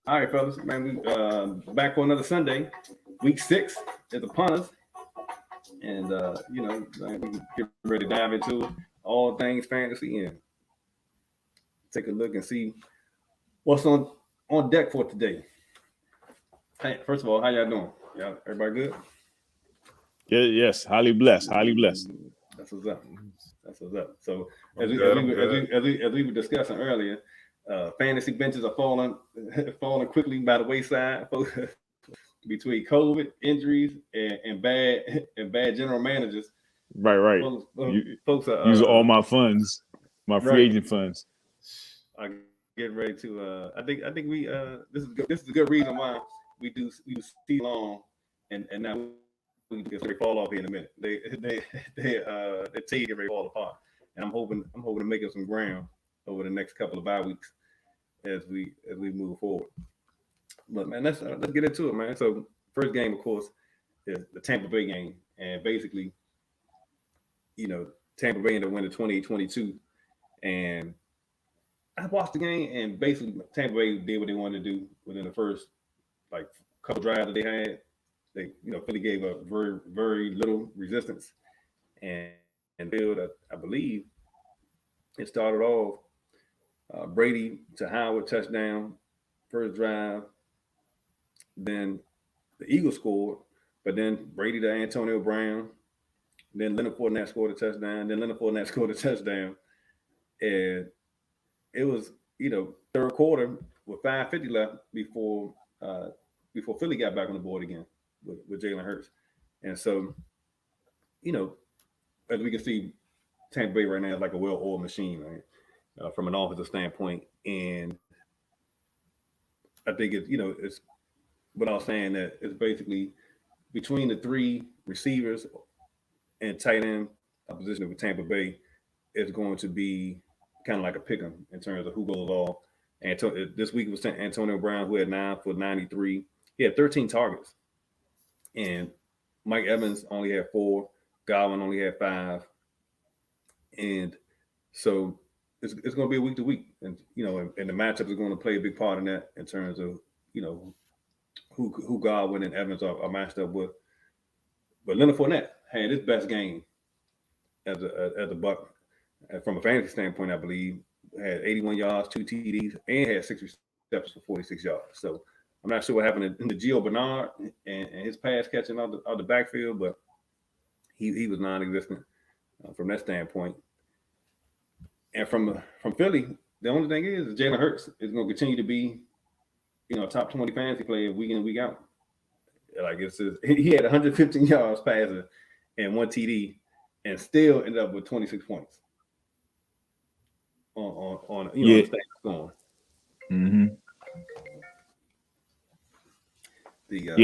All right, fellas, man, we back for another Sunday. Week 6 is upon us, and man, we get ready to dive into all things fantasy and take a look and see what's on deck for today. Hey, first of all, how y'all doing? Y'all, everybody good? Yeah, yes, highly blessed, highly blessed. That's what's up. That's what's up. So as we were discussing earlier, fantasy benches are falling quickly by the wayside between COVID injuries and bad general managers. Right. Folks are using all my funds, my free agent funds. I getting ready to. I think we this is a good reason why we do see long and now we get ready to fall off here in a minute. Their team get ready to fall apart, and I'm hoping to make up some ground over the next couple of bye weeks as we move forward. But man, let's get into it, man. So first game, of course, is the Tampa Bay game, and basically, Tampa Bay ended up winning 28-22, and I watched the game, and basically Tampa Bay did what they wanted to do within the first couple drives that they had. They Philly gave up very very little resistance, and I believe it started off Brady to Howard touchdown first drive. Then the Eagles scored, but then Brady to Antonio Brown. Then Leonard Fournette scored a touchdown. Then Leonard Fournette scored a touchdown, and it was third quarter with 5:50 left before Philly got back on the board again with Jalen Hurts, and so as we can see, Tampa Bay right now is like a well-oiled machine, right? From an offensive standpoint, and I think it's what I was saying, that it's basically between the three receivers and tight end position with Tampa Bay, it's going to be kind of like a pick 'em in terms of who goes off. And this week was Antonio Brown, who had 9 for 93. He had 13 targets, and Mike Evans only had 4. Godwin only had 5, and so it's going to be a week to week, and and the matchup is going to play a big part in that in terms of who Godwin and Evans are matched up with. But Leonard Fournette had his best game as a Buck from a fantasy standpoint. I believe had 81 yards, 2 TDs, and had 6 receptions for 46 yards. So I'm not sure what happened to Gio Bernard and his pass catching out the backfield, but he was non-existent from that standpoint. And from Philly, the only thing is Jalen Hurts is going to continue to be a top 20 fantasy player week in and week out. Like he had 115 yards passing and 1 TD, and still ended up with 26 points on the stat scoring. Mm-hmm.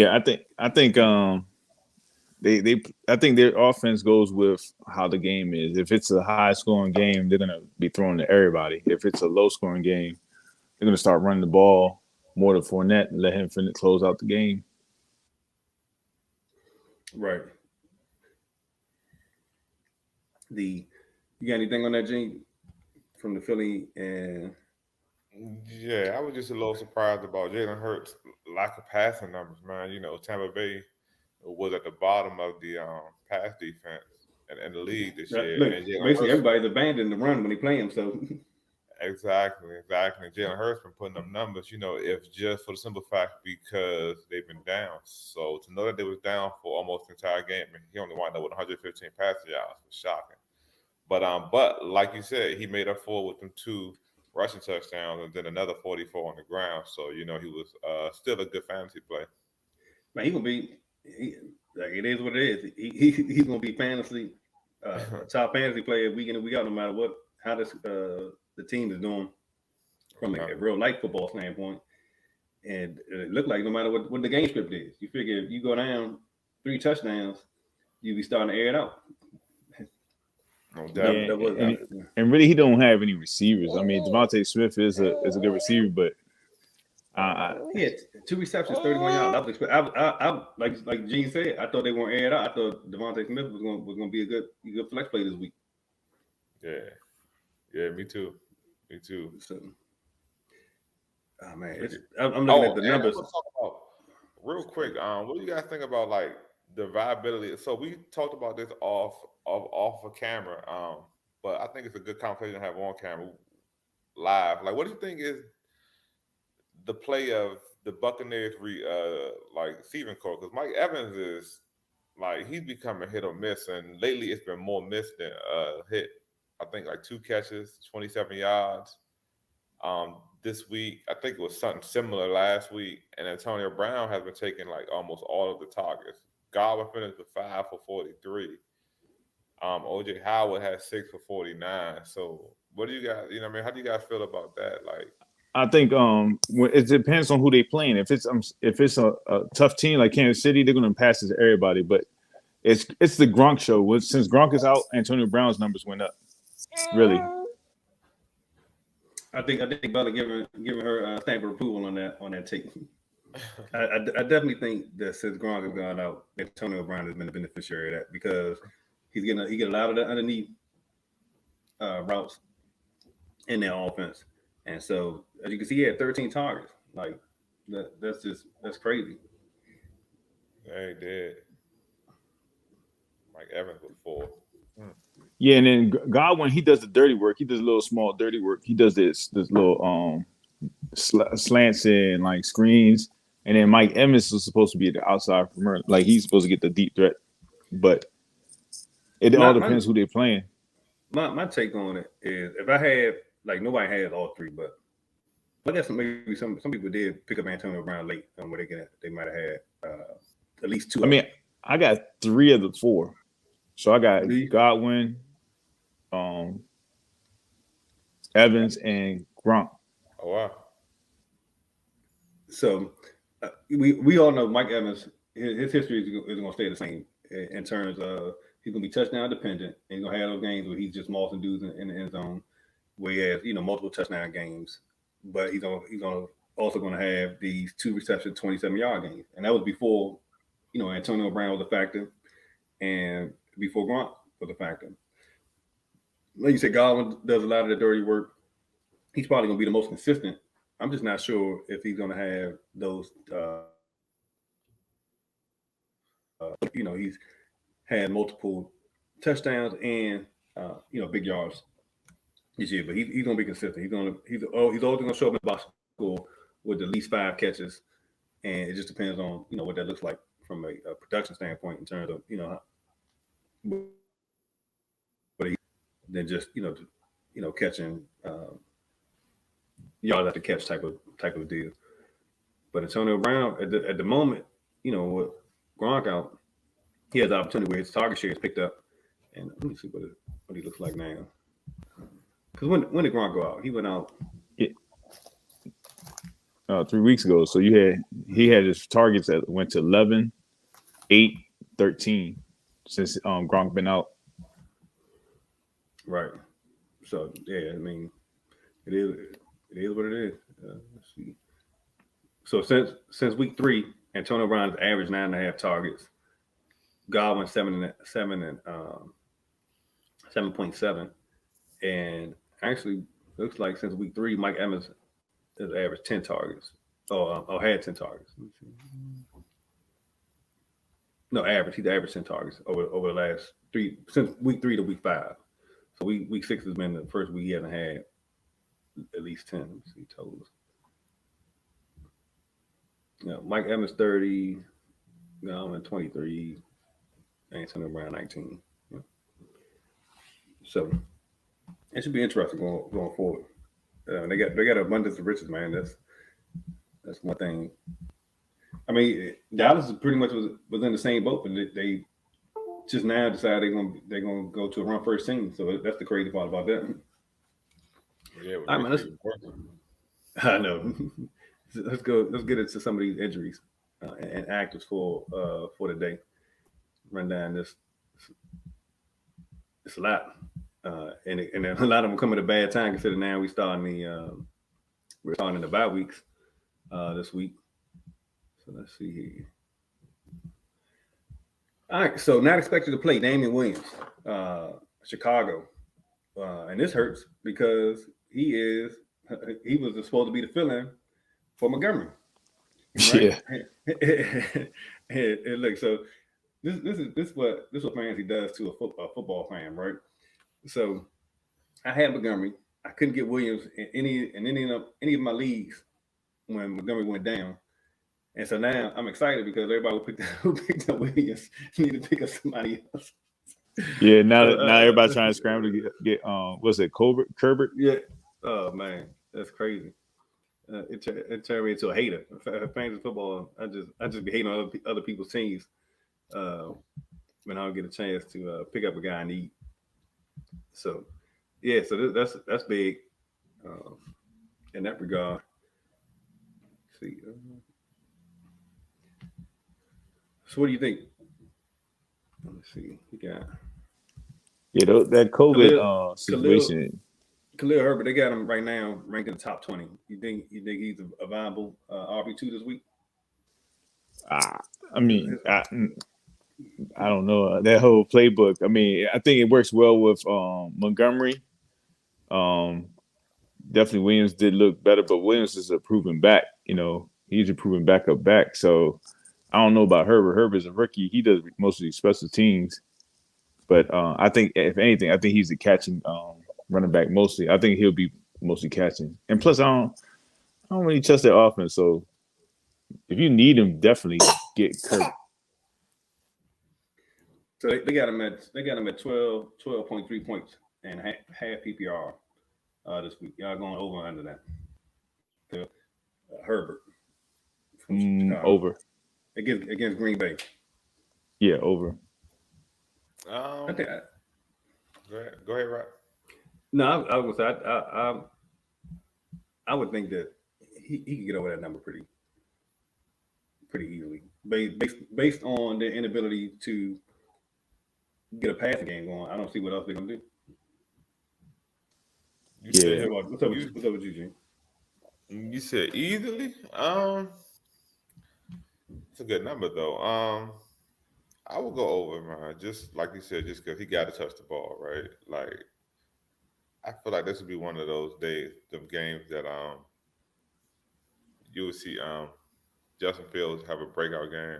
I think I think their offense goes with how the game is. If it's a high scoring game, they're gonna be throwing to everybody. If it's a low scoring game, they're gonna start running the ball more to Fournette and let him close out the game. Right. You got anything on that, Gene, from the Philly? And yeah, I was just a little surprised about Jalen Hurts' lack of passing numbers, man. Tampa Bay was at the bottom of the pass defense in the league this year. Look, basically everybody's abandoned the run when they play him. So exactly. Jalen Hurts been putting up numbers, if just for the simple fact because they've been down. So to know that they was down for almost the entire game, and he only wound up with 115 passing yards was shocking. But like you said, he made up for it with them 2 rushing touchdowns and then another 44 on the ground. So he was still a good fantasy play. Man, he gonna be. It is what it is. He's gonna be fantasy top fantasy player week in and week out, no matter how the team is doing from a real life football standpoint. And it looked like no matter what the game script is, you figure if you go down 3 touchdowns, you be starting to air it out. And really, he don't have any receivers. I mean, Devontae Smith is a good receiver, but he had 2 receptions, 31 yards. I like Gene said, I thought they weren't aired out. I thought Devontae Smith was going to be a good flex play this week. Yeah, me too. Me too. So, oh man, Forget- I'm looking at Oh, the and I numbers. want to talk about real quick. What do you guys think about like the viability? So we talked about this off of camera. But I think it's a good conversation to have on camera live. Like, what do you think is the play of the Buccaneers like receiving core? Because Mike Evans is like he's becoming hit or miss, and lately it's been more miss than hit. I think like 2 catches, 27 yards. This week, I think it was something similar last week, and Antonio Brown has been taking like almost all of the targets. Godwin finished with 5 for 43. OJ Howard had 6 for 49. So what do you guys, I mean, how do you guys feel about that? Like, I think it depends on who they playing. If it's a tough team like Kansas City, they're gonna pass it to everybody. But it's the Gronk show. Since Gronk is out, Antonio Brown's numbers went up. Really, I think Bella giving her stamp of approval on that take. I definitely think that since Gronk has gone out, Antonio Brown has been the beneficiary of that because he get a lot of the underneath routes in their offense, and so as you can see, he had 13 targets. Like that's crazy. they did. Mike Evans with 4. Hmm. yeah. And then Godwin, he does the dirty work. He does a little small dirty work. He does this little slants and like screens. And then Mike Evans is supposed to be the outside from her. Like he's supposed to get the deep threat, but it all My my depends who they're playing. my take on it is if I had like nobody has all three, but I guess maybe some people did pick up Antonio Brown late where they might have had at least two I of them. mean, I got 3 of the 4. So I got Do Godwin, um, Evans, and Gronk. Oh, wow. So we all know Mike Evans. His history is going to stay the same in terms of he's going to be touchdown dependent. And he's going to have those games where he's just mossing dudes in the end zone, where he has multiple touchdown games. But he's also going to have these 2 reception 27-yard games, and that was before Antonio Brown was a factor, and before Gronk was a factor. Like you said, Godwin does a lot of the dirty work. He's probably going to be the most consistent. I'm just not sure if he's going to have those. He's had multiple touchdowns and big yards this year, but he's going to be consistent. He's always going to show up in the box score with at least 5 catches, and it just depends on what that looks like from a production standpoint in terms of but than just catching yards after catch type of deal. But Antonio Brown at the moment, with Gronk out, he has the opportunity where his target share is picked up. And let me see what he looks like now. Because when did Gronk go out? He went out. Yeah, 3 weeks ago. So he had his targets that went to 11, 8, 13 since Gronk been out. Right. So yeah, I mean, it is what it is. Let's see. So since week 3, Antonio Brown's averaged 9.5 targets. Godwin 7.7, and actually looks like since week 3, Mike Evans has averaged 10 targets. Or had 10 targets. Let me see. No, average. He's averaged 10 targets over the last 3 since week 3 to week 5. So week 6 has been the first week he hasn't had at least 10. Let me see totals. Mike Evans 30, Godwin 23, Antonio Brown 19. Yeah. So it should be interesting going forward. They got an abundance of riches, man. That's one thing. I mean, Dallas is pretty much was in the same boat, but they just now decided they're gonna go to a run first team. So that's the crazy part about that. Yeah, I mean, I know. Let's go. Let's get into some of these injuries and actors for the day. Run down this. It's a lot, and a lot of them come at a bad time. Considering now we're starting the bye weeks this week. So let's see here. All right, so not expected to play Damian Williams, Chicago. and this hurts because he was supposed to be the fill-in for Montgomery, right? Yeah. And look, so this is what fantasy does to a football fan, right? So I had Montgomery. I couldn't get Williams in any of my leagues when Montgomery went down. And so now I'm excited because everybody who picked up Williams need to pick up somebody else. Yeah, So now everybody's trying to scramble to get what's it, Herbert? yeah, oh man, that's crazy. It turned me into a hater. Fantasy football, I just be hating on other people's teams uh, when I don't get a chance to pick up a guy I need. So yeah, so that's big um, in that regard. Let's see, so what do you think? Let me see. You got Yeah, that COVID Khalil, Khalil, situation. Khalil Herbert. They got him right now ranked in the top 20. You think he's a viable RB2 this week? Ah, I mean, I don't know that whole playbook. I mean, I think it works well with Montgomery. Um, Definitely Williams did look better, but Williams is a proven back. He's a proven backup back. So I don't know about Herbert. Herbert's a rookie. He does most of these special teams, but I think if anything, I think he's the catching running back mostly. I think he'll be mostly catching, and plus I don't really trust their offense. So if you need him, definitely get Kirk. So they got him at 12.3 points and half PPR this week. Y'all going over under that? To Herbert from Chicago Over. against Green Bay. Yeah, over. I think Go ahead, Rob. no. I would say I would think that he could get over that number pretty easily, based on their inability to get a passing game going. I don't see what else they're gonna do. You Yeah. said What's up with you, Gene? you said easily. It's a good number though. I will go over, man. Just like you said, just because he got to touch the ball, right? Like I feel like this would be one of those days, them games that you would see Justin Fields have a breakout game.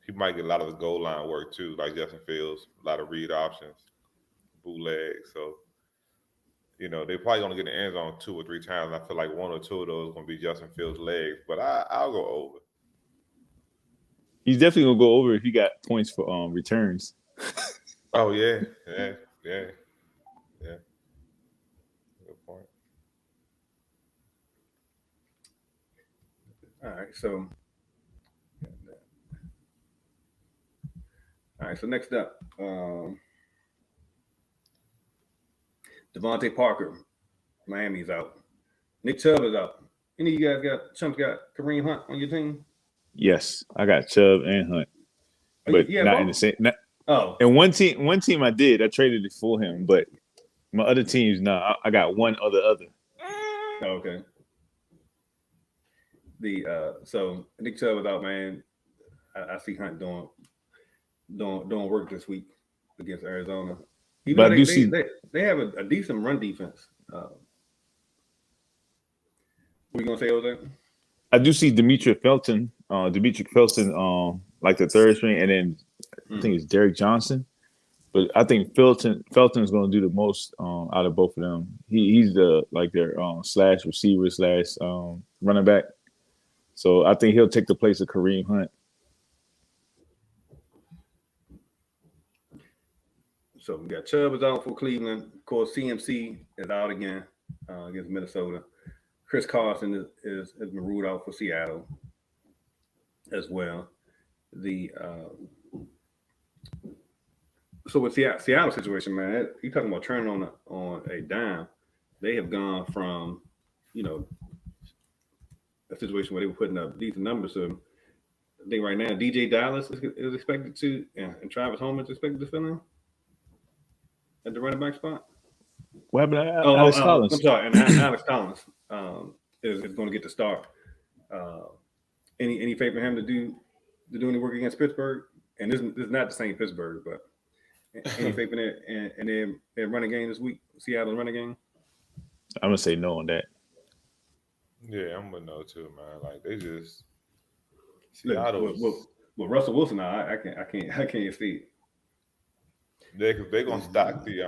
He might get a lot of the goal line work too, like Justin Fields, a lot of read options, bootleg. So they're probably gonna get in the end zone 2 or 3 times. I feel like 1 or 2 of those gonna be Justin Fields' legs, but I'll go over. He's definitely gonna go over if he got points for returns. Oh yeah. Good point. All right, so next up, Devontae Parker, Miami's out. Nick Chubb is out. Any of you guys got Kareem Hunt on your team? Yes, I got Chubb and Hunt, Oh, but yeah, not both. in the same. Oh, And one team I did. I traded it for him, but my other teams, no. I got one other. okay. So Nick Chubb is out, man. I see Hunt doing work this week against Arizona. Even But though I they do they, see they, they have a decent run defense. What are you gonna say, Jose? Demetric Felton, like the third string, and then I think Mm-hmm. it's Derek Johnson. But I think Felton's going to do the most out of both of them. He's their slash receiver slash running back. So I think he'll take the place of Kareem Hunt. So we got Chubb is out for Cleveland. Of course, CMC is out again against Minnesota. Chris Carson has been ruled out for Seattle as well. The So with Seattle situation, man, you talking about turning on a dime. They have gone from you know a situation where they were putting up decent numbers. So I think right now DJ Dallas is expected to, and Travis Homer is expected to fill in at the running back spot. What happened to Oh, Alex I'm Collins? sorry, and Alex Collins is going to get the start. Uh, any favor for him to do any work against Pittsburgh? And this is not the same Pittsburgh, but Any faith in it and their running game this week? Seattle's running game. I'm gonna say no on that. Yeah, I'm gonna know too, man. Like they just Look, Seattle's with Russell Wilson now, I can't see it. they're gonna stack they're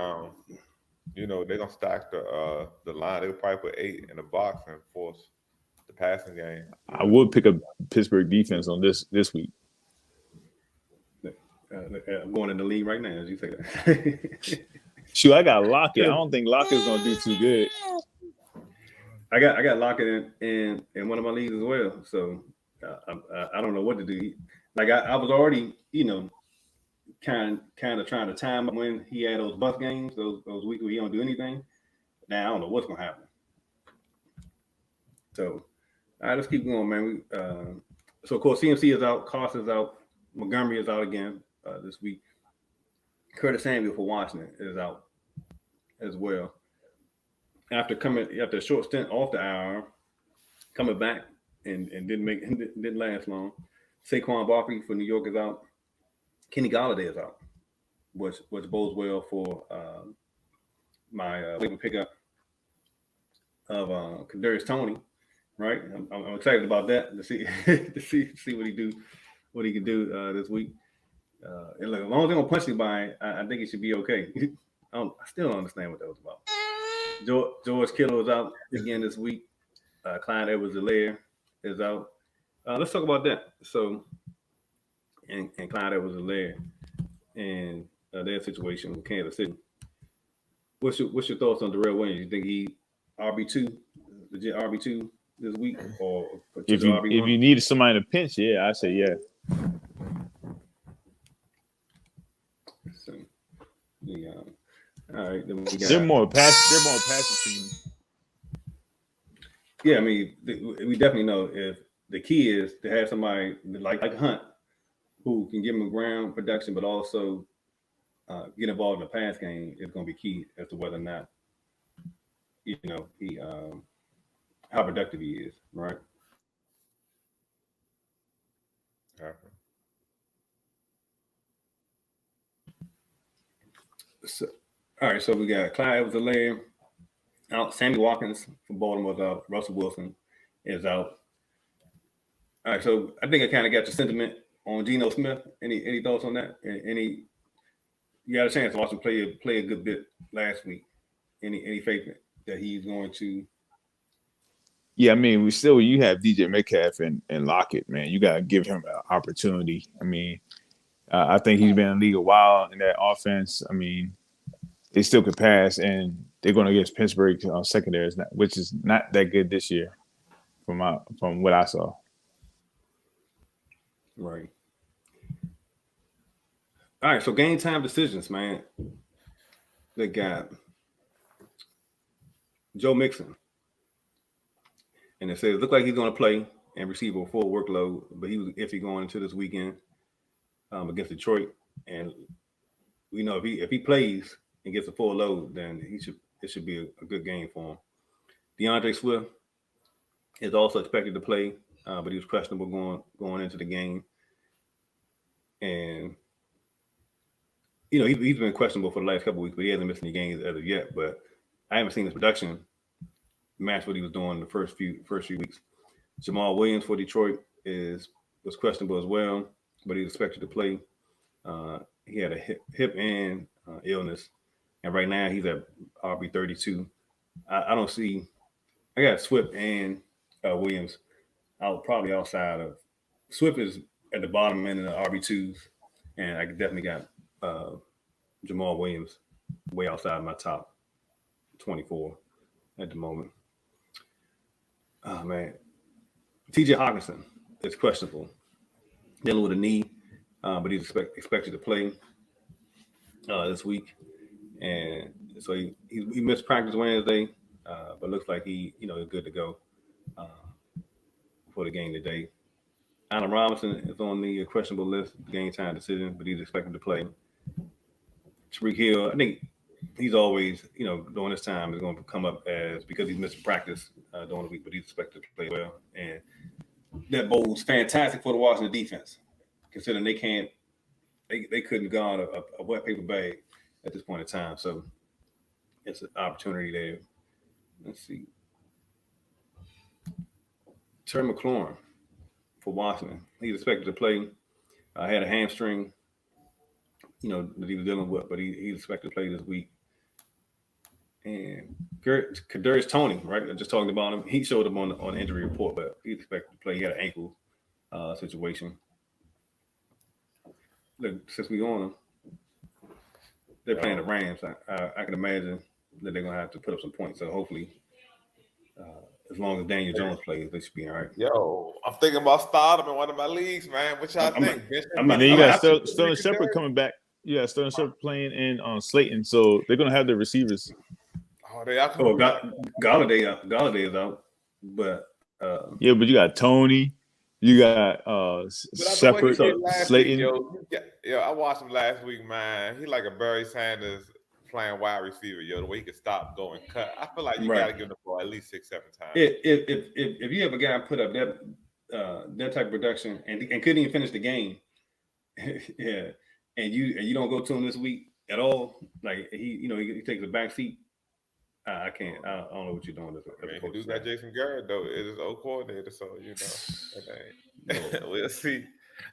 gonna stack the line. They'll probably put 8 in the box and force the passing game. I would pick up Pittsburgh defense on this week. I'm going in the lead right now, as you say that. Shoot, I got Lockett. I don't think Lockett's gonna do too good. I got Lockett in one of my leagues as well. So I don't know what to do. Like I was already, kind of trying to time when he had those bus games, those weeks where he don't do anything. Now I don't know what's gonna happen. So all right, let's keep going, man. So of course CMC is out, Cost is out, Montgomery is out again this week. Curtis Samuel for Washington is out as well. After a short stint off the IR, coming back and didn't last long. Saquon Barkley for New York is out. Kenny Golladay is out, which bodes well for my waiver pickup of Kadarius Toney. Right, I'm excited about that to see see what he can do this week. And look, as long as they don't punch anybody, I think it should be okay. I still don't understand what that was about. George Kittle is out again this week. Clyde Edwards-Helaire is out. Let's talk about that. So, and Clyde Edwards-Helaire and their situation with Kansas City. What's your thoughts on Darrell Williams? You think he RB2, legit RB2 this week, or if you needed somebody to pinch, yeah, I say yeah. So, all right, then we got, they're more passive team. Yeah, I mean, we definitely know if the key is to have somebody like Hunt who can give him ground production, but also get involved in the pass game is going to be key as to whether or not he how productive he is, right? So, all right, so we got Clyde Edwards-Helaire out, Sammy Watkins from Baltimore's out, Russell Wilson is out. All right, so I think I kind of got your sentiment on Geno Smith. Any thoughts on that? Any you had a chance to watch him play a good bit last week. Any faith that he's going to? Yeah, I mean, you have DJ Metcalf and Lockett, man. You got to give him an opportunity. I mean, I think he's been in the league a while in that offense. I mean, they still could pass, and they're going against Pittsburgh secondary, which is not that good this year, from what I saw. Right. All right, so game time decisions, man. They got Joe Mixon. And it says, look like he's going to play and receive a full workload, but he was iffy going into this weekend against Detroit. And we know if he plays and gets a full load, then it should be a good game for him. DeAndre Swift is also expected to play, but he was questionable going into the game. And he's been questionable for the last couple of weeks, but he hasn't missed any games as of yet. But I haven't seen his production match what he was doing the first few weeks. Jamal Williams for Detroit was questionable as well, but he's expected to play. He had a hip and illness, and right now he's at RB32. I don't see. I got Swift and Williams out, probably outside of. Swift is at the bottom end of the RB2s, and I definitely got Jamal Williams way outside my top 24 at the moment. Oh, man. TJ Hawkinson is questionable, dealing with a knee, but he's expected to play this week. And so he missed practice Wednesday, but looks like he is good to go for the game today. Allen Robinson is on the questionable list, game time decision, but he's expected to play. Tyreek Hill, I think he's always, during this time is going to come up as because he's missing practice during the week, but he's expected to play well. And that bodes fantastic for the Washington defense, considering they they couldn't guard a wet paper bag at this point in time. So it's an opportunity there. Let's see. Terry McLaurin for Washington. He's expected to play. Had a hamstring, that he was dealing with, but he's expected to play this week. And Kadarius Toney, right? I just talked about him. He showed up on the injury report, but he's expected to play. He had an ankle situation. Look, since we on them, they're playing the Rams. I can imagine that they're gonna have to put up some points. So hopefully, as long as Daniel Jones plays, they should be all right. Yo, I'm thinking about starting him in one of my leagues, man. What y'all think? And then you got Sterling Shepard coming back. Yeah, Sterling Shepard playing in Slayton, so they're gonna have their receivers. Oh, they are coming back. Galladay is out, but yeah, but you got Tony, you got Shepard, Slayton. Yo, I watched him last week, man. He like a Barry Sanders playing wide receiver, the way he can stop, go, and cut. I feel like you got to give the ball at least 6-7 times. If you have a guy put up that type of production and couldn't even finish the game, yeah, and you don't go to him this week at all, like he takes a back seat. I can't. I don't know what you're doing. He do got Jason Garrett though. It is old coordinator, so we'll see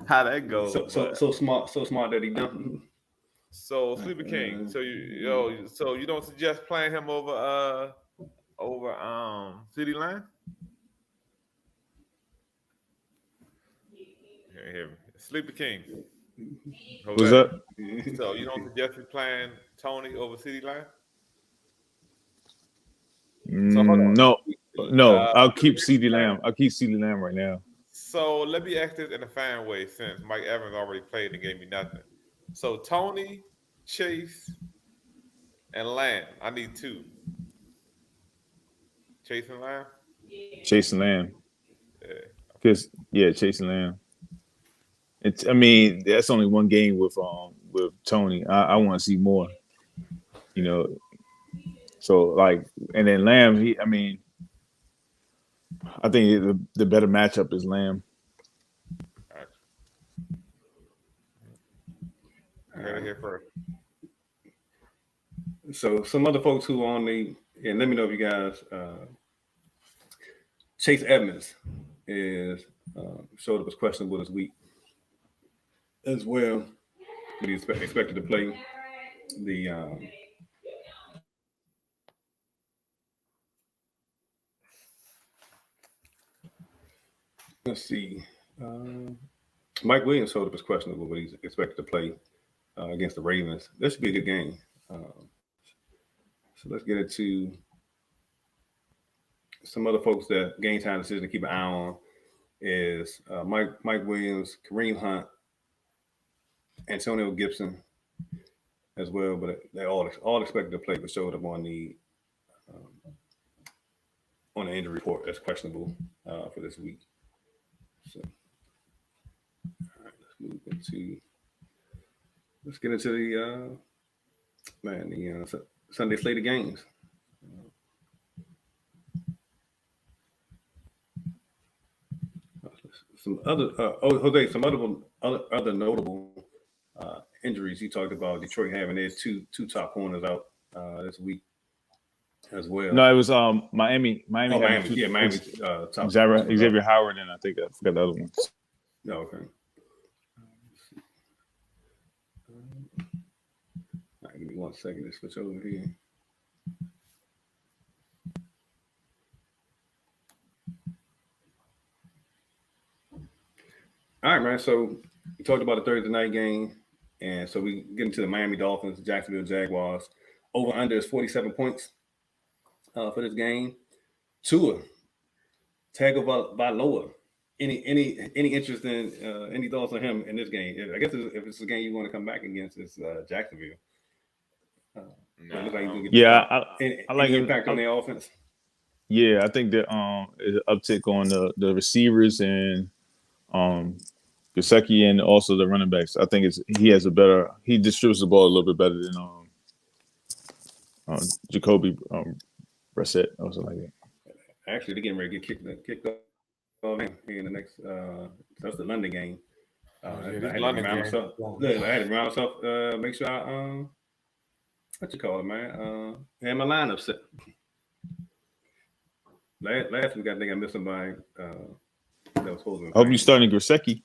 how that goes. So smart that he done. So Sleeper King. So you don't suggest playing him over CeeDee Lamb? Hear me. Sleeper King. What's up? So you don't suggest me playing Tony over CeeDee Lamb? No. I'll keep CeeDee Lamb. I'll keep CeeDee Lamb right now. So let me ask this in a fan way, since Mike Evans already played and gave me nothing. So Tony, Chase, and Lamb. I need 2. Chase and Lamb. Chase and Lamb. Yeah. Chase and Lamb. That's only one game with Tony. I want to see more. So and then Lamb. I think the better matchup is Lamb. I heard it here first. So some other folks who on and let me know if you guys. Chase Edmonds is showed up as questionable this week as well. But he's expected to play the. Let's see. Mike Williams showed up as questionable, but he's expected to play against the Ravens. This should be a good game. So let's get into some other folks that game time decision to keep an eye on is Mike Williams, Kareem Hunt, Antonio Gibson as well, but they're all expected to play, but showed up on the injury report as questionable for this week. So, all right, let's get into the Sunday Slate of games. Some other Jose, some other notable injuries. You talked about Detroit having their two top corners out this week as well. No, it was Miami. Miami. Top Xavier Howard, and I think I forgot the other one. No, okay. All right, give me 1 second to switch over here. All right, man. So we talked about the Thursday night game, and so we get into the Miami Dolphins, Jacksonville Jaguars. Over under is 47 points for this game. Tua Tagovailoa. Any interest in any thoughts on him in this game? I guess if it's a game you want to come back against, it's Jacksonville. I like impact on their offense. Yeah, I think that is an uptick on the receivers and Gesicki and also the running backs. I think he distributes the ball a little bit better than Jacoby Brissett or something like that. Actually, they're getting ready to get kicked off in the next. That's the London game. Yeah, I this had to London remind game. myself. Look, I had to remind myself. Make sure I what you call it, man? Had my lineup set. Last week I think I missed somebody that was supposed to be I hope you playing. starting Grosecki.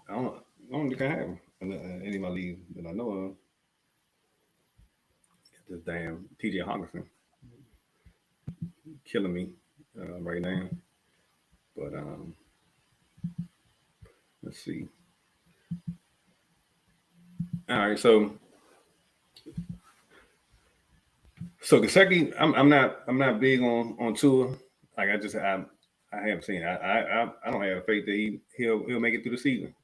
I don't think I have him in any of my leagues that I know of. This damn TJ Hawkinson killing me right now. But let's see. All right, so Gasecki, I'm not big on Tua. Like I haven't seen. I don't have faith that he'll make it through the season.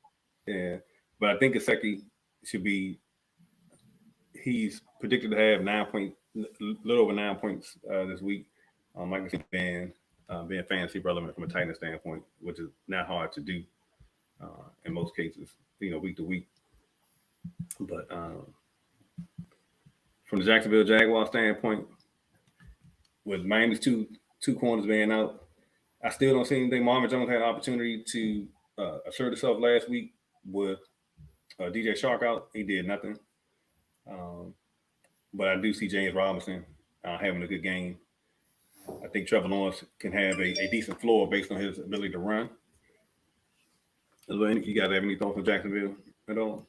Yeah, but I think Gasecki should be. He's predicted to have little over 9 points this week. I can see being fantasy relevant from a Titan standpoint, which is not hard to do in most cases. Week to week. But from the Jacksonville Jaguar standpoint, with Miami's two corners being out, I still don't see anything. Marvin Jones had an opportunity to assert himself last week with DJ Shark out. He did nothing. Um, but I do see James Robinson having a good game. I think Trevor Lawrence can have a decent floor based on his ability to run. You guys have any thoughts on Jacksonville at all?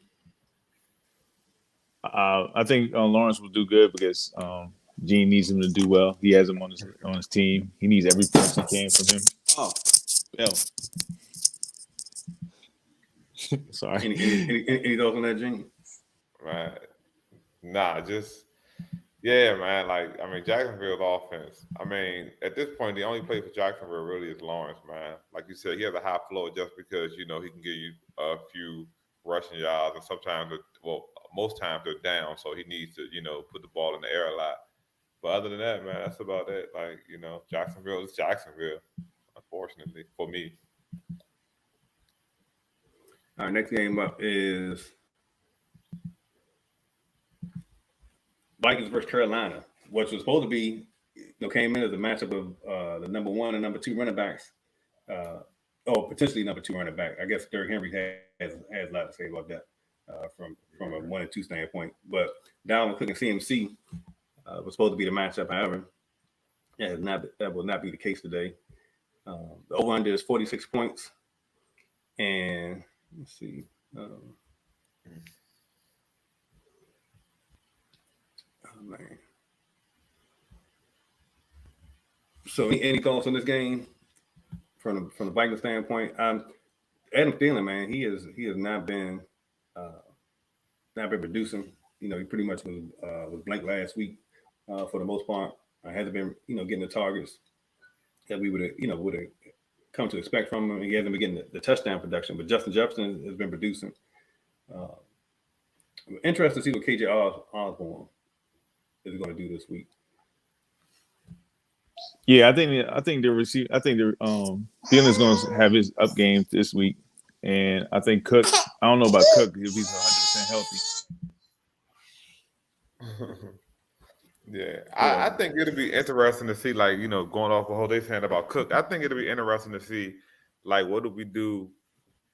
I think Lawrence will do good because Gene needs him to do well. He has him on his team. He needs every point he can from him. Oh, hell. Sorry. Any thoughts on that, Gene? Right. Nah, just man. Like, I mean, Jacksonville's offense. I mean, at this point, the only play for Jacksonville really is Lawrence, man. Like you said, he has a high floor just because he can give you a few rushing yards, and sometimes, most times they're down, so he needs to put the ball in the air a lot. But other than that, man, that's about it. Like, Jacksonville is Jacksonville, unfortunately for me. All right, next game up is Vikings versus Carolina, which was supposed to be, came in as a matchup of the number one and number two running backs. Potentially number two running back. I guess Derrick Henry has a lot to say about that from a 1 and 2 standpoint. But Dalvin Cook and CMC was supposed to be the matchup. However, that will not be the case today. The over-under is 46 points. And let's see. Oh, man. So, any thoughts on this game from the Vikings standpoint? Adam Thielen, man, he has not been producing. He pretty much was blank last week for the most part. Hasn't been getting the targets that we would have come to expect from him. He hasn't been getting the touchdown production, but Justin Jefferson has been producing. I'm interested to see what KJ Osborne is going to do this week. Yeah, I think Thielen's going to have his up game this week, and I think Cook. I don't know about Cook if he's 100% healthy. Yeah, I think it'll be interesting to see, like, going off what they saying about Cook. I think it'll be interesting to see, like, what do we do,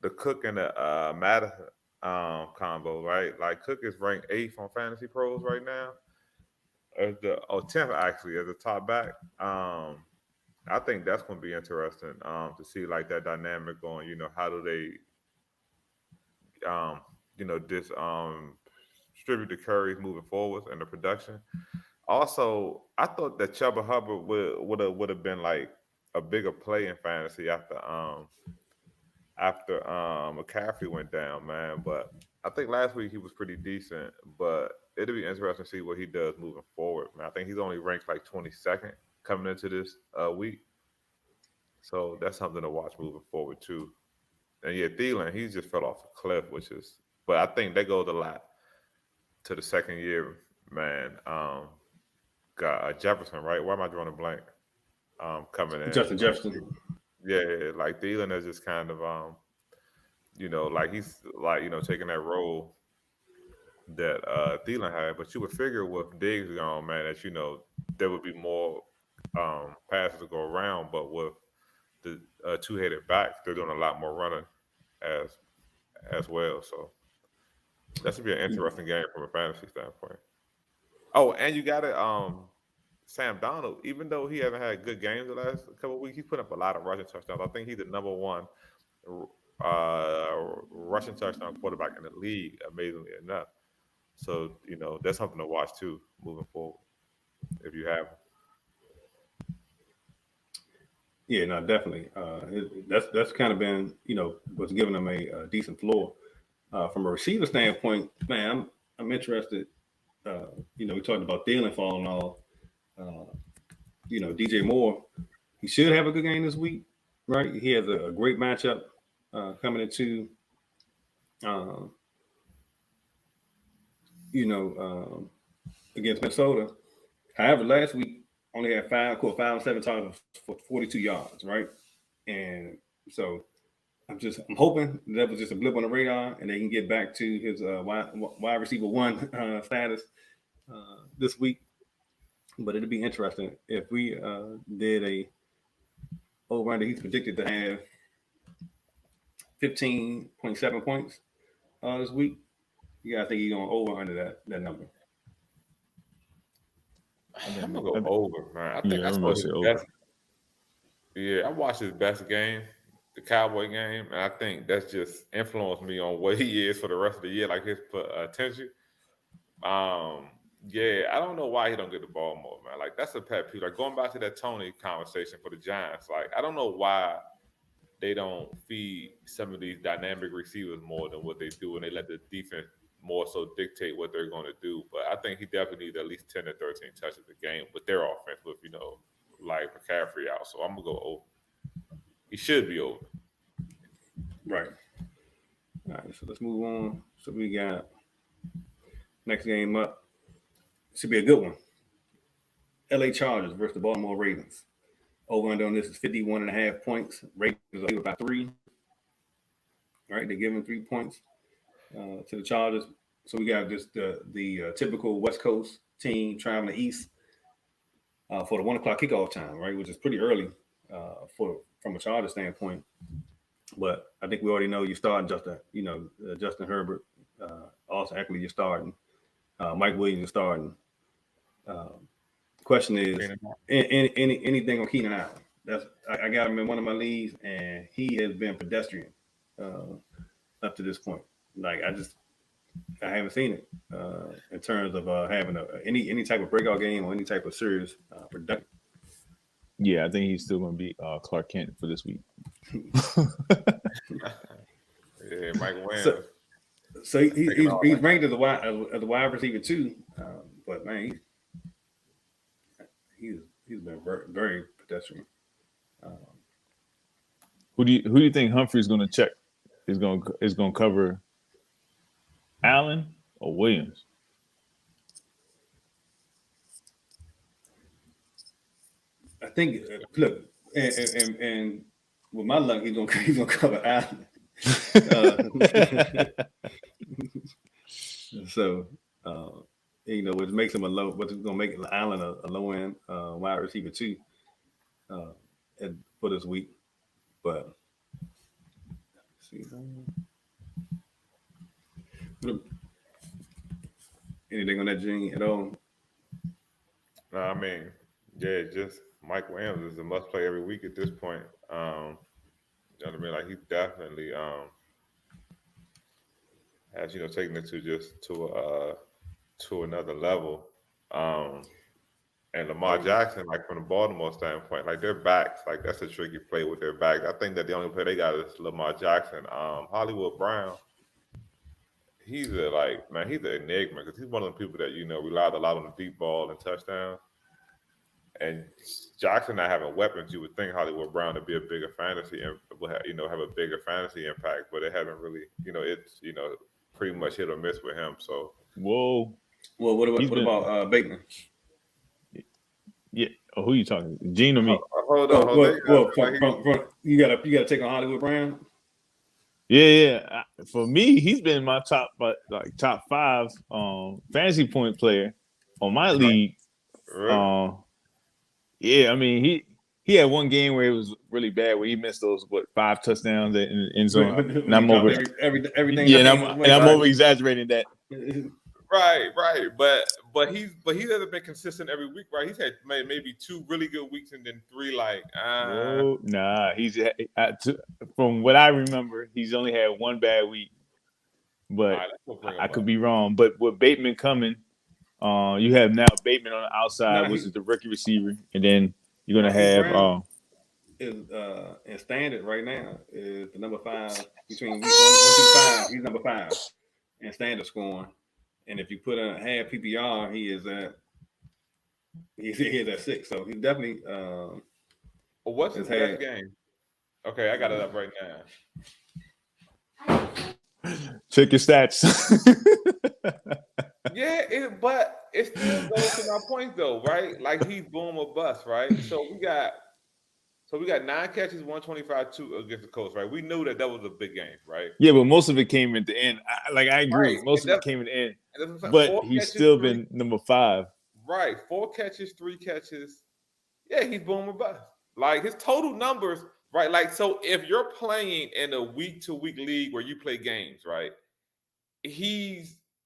the Cook and the Madison combo, right? Like, Cook is ranked 8th on Fantasy Pros right now, as 10th actually as a top back. I think that's going to be interesting to see, like, that dynamic going. How do they, distribute the carries moving forward and the production. Also, I thought that Chuba Hubbard would have been like a bigger play in fantasy after McCaffrey went down, man. But I think last week he was pretty decent. But it'll be interesting to see what he does moving forward, man. I think he's only ranked like 22nd coming into this week, so that's something to watch moving forward too. And yeah, Thielen, he just fell off a cliff, but I think that goes a lot to the second year, man. Got Jefferson, right? Why am I drawing a blank? Coming in. Justin Jefferson. Yeah, like Thielen is just kind of, like he's like, taking that role that Thielen had. But you would figure with Diggs gone, man, that, there would be more passes to go around. But with the two-headed backs, they're doing a lot more running as well. So that should be an interesting game from a fantasy standpoint. Oh, and you got it. Sam Donald, even though he hasn't had good games the last couple of weeks, he's put up a lot of rushing touchdowns. I think he's the number one rushing touchdown quarterback in the league, amazingly enough. So, that's something to watch too moving forward if you have him. Yeah, no, definitely. That's kind of been, what's giving them a decent floor. From a receiver standpoint, man, I'm interested. We talked about Thielen falling off. DJ Moore, he should have a good game this week, right? He has a great matchup coming into, against Minnesota. However, last week only had 5 and 7 targets for 42 yards, right? And so I'm hoping that was just a blip on the radar, and they can get back to his wide receiver 1 status this week. But it'll be interesting if we did a over-under. He's predicted to have 15.7 points this week. You guys think he's going over under that number? I'm gonna go over, man. I think that's what his best. Yeah, I watched his best game, the Cowboy game, and I think that's just influenced me on what he is for the rest of the year, like his potential. Yeah, I don't know why he don't get the ball more, man. Like, that's a pet peeve. Like, going back to that Tony conversation for the Giants, like, I don't know why they don't feed some of these dynamic receivers more than what they do, and they let the defense more so dictate what they're going to do. But I think he definitely needs at least 10 to 13 touches a game with their offense, with, like McCaffrey out. So I'm going to go over. He should be over. Right. All right, so let's move on. So we got next game up. Should be a good one. LA Chargers versus the Baltimore Ravens. Over under on this is 51.5 points. Ravens are about 3. All right, they're giving 3 points to the Chargers. So we got just the typical West Coast team traveling east for the 1 o'clock kickoff time, right, which is pretty early from a Chargers standpoint. But I think we already know you're starting Justin Herbert. Austin Eckler, you're starting. Mike Williams is starting. Question is anything on Keenan Allen? I got him in one of my leagues, and he has been pedestrian up to this point. Like, I haven't seen it in terms of having any type of breakout game or any type of serious production. Yeah, I think he's still going to be Clark Kent for this week. Yeah, Mike Williams. So he's ranked as a wide receiver too, but man, he's been very, very pedestrian. Who do you think Humphrey's going to check? Is going to cover Allen or Williams? I think. Look, and with my luck, he's gonna cover Allen. So, which makes him what's going to make Allen a low end wide receiver too for this week. But let's see, anything on that, Gene, at all? No, I mean, yeah, just Mike Williams is a must play every week at this point. You know what I mean? Like, he definitely has taken it to another level. And Lamar Jackson, like, from the Baltimore standpoint, like, their backs, like, that's a tricky play with their backs. I think that the only play they got is Lamar Jackson. Hollywood Brown, he's an enigma, because he's one of the people that relied a lot on the deep ball and touchdowns. And Jackson not having weapons, you would think Hollywood Brown would be a bigger fantasy and have a bigger fantasy impact, but it hasn't really, it's pretty much hit or miss with him. So whoa. Well, what about Bateman? Yeah. Oh, who are you talking to? Gene or me? Hold on. You gotta take on Hollywood Brown. Yeah. For me, he's been my top 5 fantasy point player on my league. Really? Yeah, I mean he had one game where it was really bad, where he missed those 5 touchdowns in the end zone. And I'm over everything. Yeah, I'm over exaggerating that. Right. But he hasn't been consistent every week, right? He's had maybe 2 really good weeks and then 3 like. Whoa, nah. From what I remember, he's only had 1 bad week. But I could be wrong. But with Bateman coming, you have now Bateman on the outside, which is the rookie receiver, and then you're gonna have in standard right now is the number 5 between week 1 through 5. He's number 5 in standard scoring, and if you put a half PPR, he is at 6. So he's definitely. What's his best game? Okay, I got it up right now. Check your stats. Yeah, but it still goes to my point though, right? Like he's boom or bust, right? So we got 9 catches, 125, 2 against the Colts, right? We knew that was a big game, right? Yeah, but most of it came at the end. I agree. Right. Most of it came at the end. But he's still been number 5. Right. 4 catches, 3 catches. Yeah, he's boom or bust. Like his total numbers, right? Like, so if you're playing in a week-to-week league where you play games, right?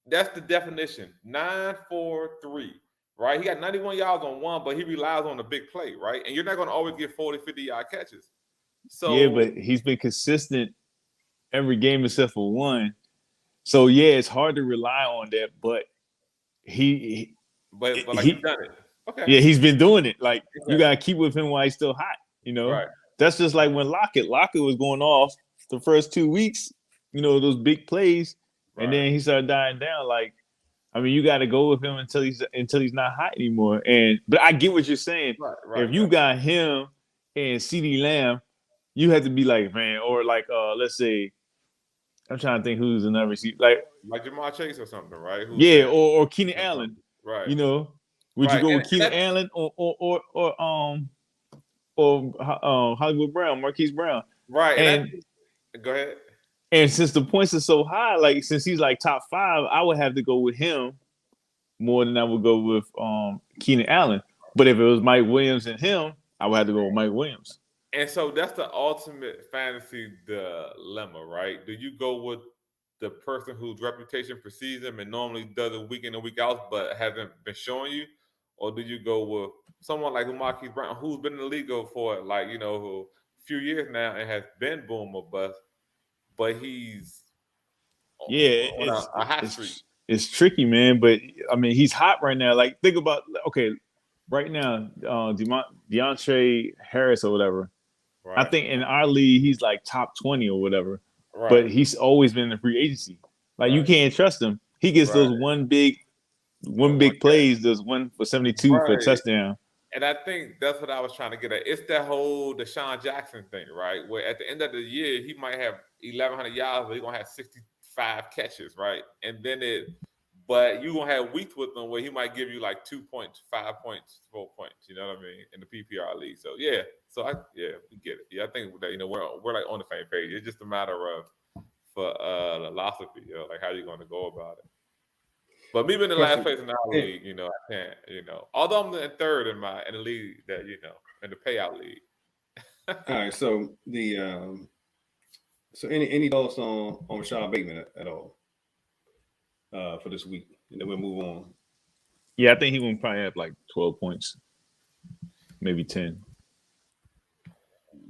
That's the definition. 9, 4, 3, right? He got 91 yards on 1, but he relies on a big play, right? And you're not going to always get 40, 50-yard catches. So yeah, but he's been consistent every game except for 1. So yeah, it's hard to rely on that, but he's done it. Okay. Yeah, he's been doing it. Like you gotta keep with him while he's still hot. You know, right. That's just like when Lockett was going off the first 2 weeks. You know, those big plays, right. And then he started dying down. Like, I mean, you got to go with him until he's not hot anymore. But I get what you're saying. Right, if you got him and CeeDee Lamb, you have to be like, man, or like let's say, I'm trying to think who's another receiver, like Jamar Chase or something, right? Or Keenan Allen, right? You know, would you go with Keenan Allen or Hollywood Brown, Marquise Brown, right? And go ahead. And since the points are so high, like since he's like top 5, I would have to go with him more than I would go with Keenan Allen. But if it was Mike Williams and him, I would have to go with Mike Williams. And so that's the ultimate fantasy dilemma, right? Do you go with the person whose reputation precedes him and normally does it week in and week out, but hasn't been showing you? Or do you go with someone like Marquise Brown, who's been in the league for like, you know, a few years now and has been boom or bust, but he's on a hot streak? It's tricky, man. But I mean, he's hot right now. Like, think about right now, DeAndre Harris or whatever. Right. I think in our league, he's like top 20 or whatever. Right. But he's always been in the free agency. Like you can't trust him. He gets those one big plays. There's one for 72 for a touchdown. And I think that's what I was trying to get at. It's that whole Deshaun Jackson thing, right? Where at the end of the year, he might have 1,100 yards, but he's gonna have 65 catches, right? And then but you're gonna have weeks with him where he might give you like 2 points, 5 points, 4 points. You know what I mean? In the PPR league. So we get it. Yeah, I think that we're like on the same page. It's just a matter of philosophy, like how you're gonna go about it. But me being the last place in our league, I can't, although I'm in third in the league that, in the payout league. All right. So any thoughts on Rashad Bateman at all for this week? And then we'll move on. Yeah, I think he will probably have like 12 points, maybe 10.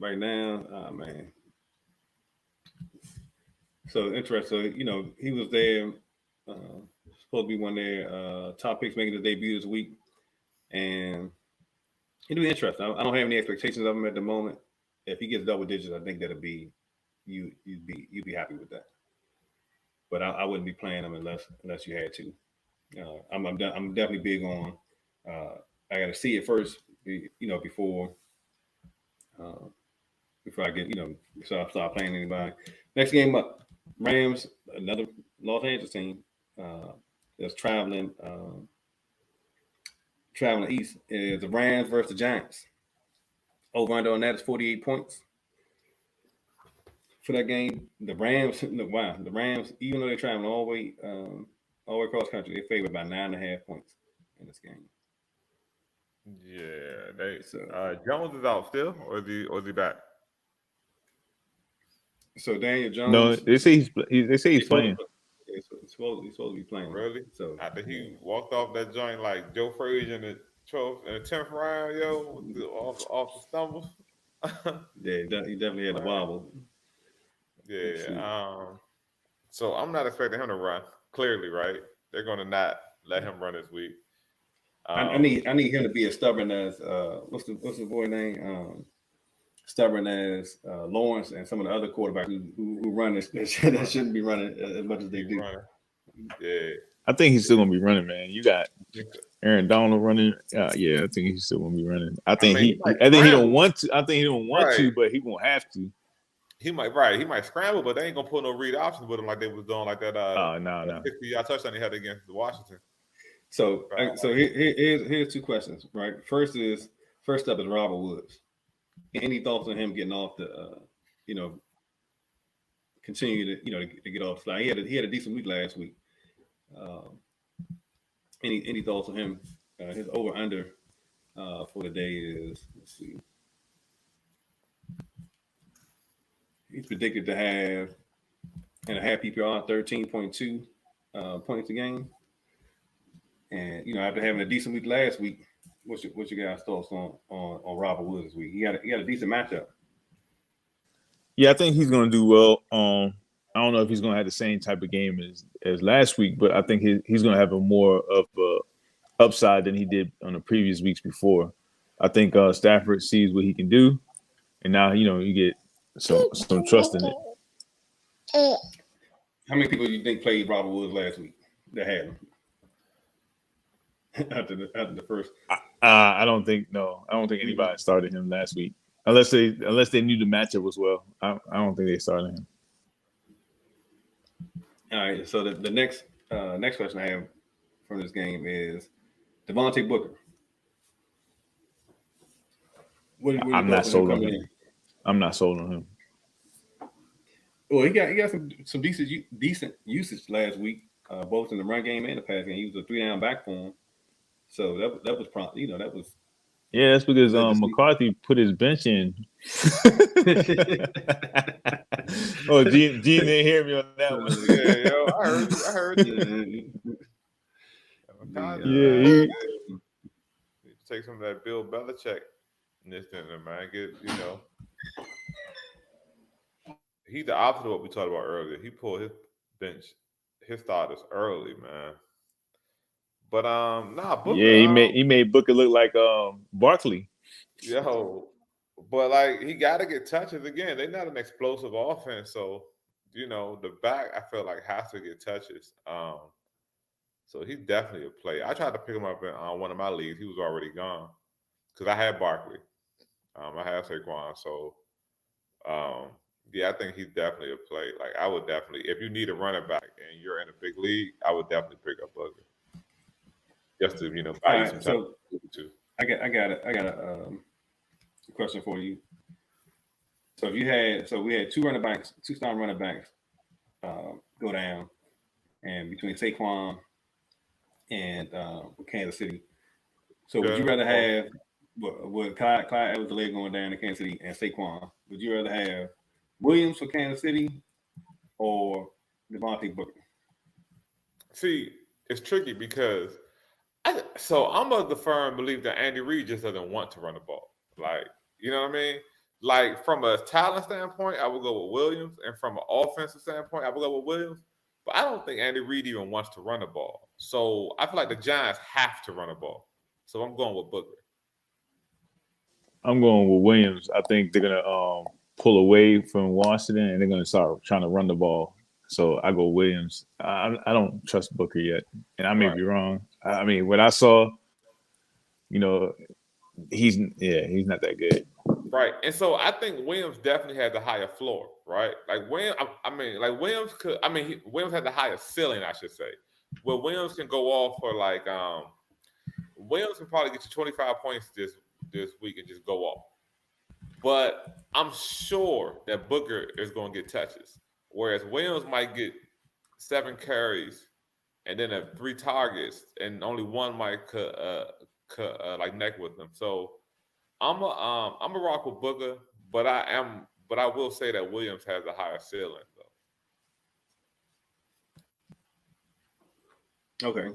Right now, man. So interesting. So, he was there. Supposed to be one of their top picks making his debut this week, and it'll be interesting. I don't have any expectations of him at the moment. If he gets double digits, I think that'll be you'd be happy with that. But I wouldn't be playing him unless you had to. I'm definitely big on. I got to see it first, before I get start playing anybody. Next game up, Rams, another Los Angeles team. That's traveling east is the Rams versus the Giants. Over under on that is 48 points for that game. The Rams, even though they're traveling all the way across country, they're favored by 9.5 points in this game. Yeah, they So Jones is out still, or is he back? Daniel No, Jones, they say they say he's he's supposed playing. to, he's supposed to be playing. Really? So After yeah, he walked off that joint like Joe Frazier in the 12th and the 10th round, yo, off the stumble. yeah, he definitely had the Man, wobble. Let's yeah. see. So I'm not expecting him to run. Clearly, right? They're going to not let him run this week. Um, I need him to be as stubborn as what's the boy name? Stubborn as Lawrence and some of the other quarterbacks who run this that shouldn't be running as much as they keep do. running. Yeah. I think he's still gonna be running, man. You got Think Aaron Donald running. Yeah, I think he's still gonna be running. I mean, he might I think he don't scramble. want to. I think he don't want Right. to, but he won't have to. He might scramble, but they ain't gonna put no read options with him like they was doing like that No. 60-yard touchdown he had against Washington. So here's two questions, right? First up is Robert Woods. Any thoughts on him getting off the you know continue to to get off slide? He had a decent week last week. Um, any thoughts on him? His over under for the day is, let's see, he's predicted to have in a half PPR 13.2 points a game. And after having a decent week last week, what's your guys' thoughts on Robert Woods this week? He got a decent matchup. Yeah, I think he's gonna do well. I don't know if he's gonna have the same type of game as last week, but I think he's gonna have a more of a upside than he did on the previous weeks before. I think Stafford sees what he can do, and now you get some trust in it. How many people do you think played Robert Woods last week that had him after the first? I don't think anybody started him last week unless they knew the matchup was well. I don't think they started him. All right. So the next question I have from this game is Devontae Booker. What are your I'm not thoughts on him sold on coming him. in? I'm not sold on him. Well, he got some decent usage last week, both in the run game and the pass game. He was a 3-down back for him, so that was prompt. That was Yeah, that's because good to see. McCarthy put his bench in. Oh, Gene didn't hear me on that one. Yeah, yo, I heard you. Yeah, Take some of that Bill Belichick in this thing, man. He's the opposite of what we talked about earlier. He pulled his bench, his starters early, man. But Booker, he made Booker look like Barkley. yo, but like he got to get touches again. They're not an explosive offense, so the back I feel like has to get touches. So he's definitely a play. I tried to pick him up in one of my leagues. He was already gone because I had Barkley. I had Saquon, so yeah, I think he's definitely a play. Like I would definitely, if you need a running back and you're in a big league, I would definitely pick up Booker just to buy you some time. So I got a question for you. So we had two starting running backs go down, and between Saquon and Kansas City. So would you rather have what Clyde Edwards-Helaire going down to Kansas City and Saquon? Would you rather have Williams for Kansas City or Devontae Booker? See, it's tricky because I'm of the firm belief that Andy Reid just doesn't want to run the ball. Like, you know what I mean? Like from a talent standpoint, I would go with Williams, and from an offensive standpoint, I would go with Williams. But I don't think Andy Reid even wants to run the ball. So I feel like the Giants have to run the ball. So I'm going with Booker. I'm going with Williams. I think they're gonna pull away from Washington and they're gonna start trying to run the ball. So I go Williams. I don't trust Booker yet, and I may be wrong. I mean, what I saw, he's not that good. Right, and so I think Williams definitely had the higher floor, right? Like Williams, Williams had the higher ceiling, I should say. Where Williams can go off for like, Williams can probably get you 25 points this week and just go off. But I'm sure that Booker is going to get touches, whereas Williams might get 7 carries and then 3 targets, and only one might like neck with him. So I'm a rock with Booker, but I will say that Williams has a higher ceiling though. Okay.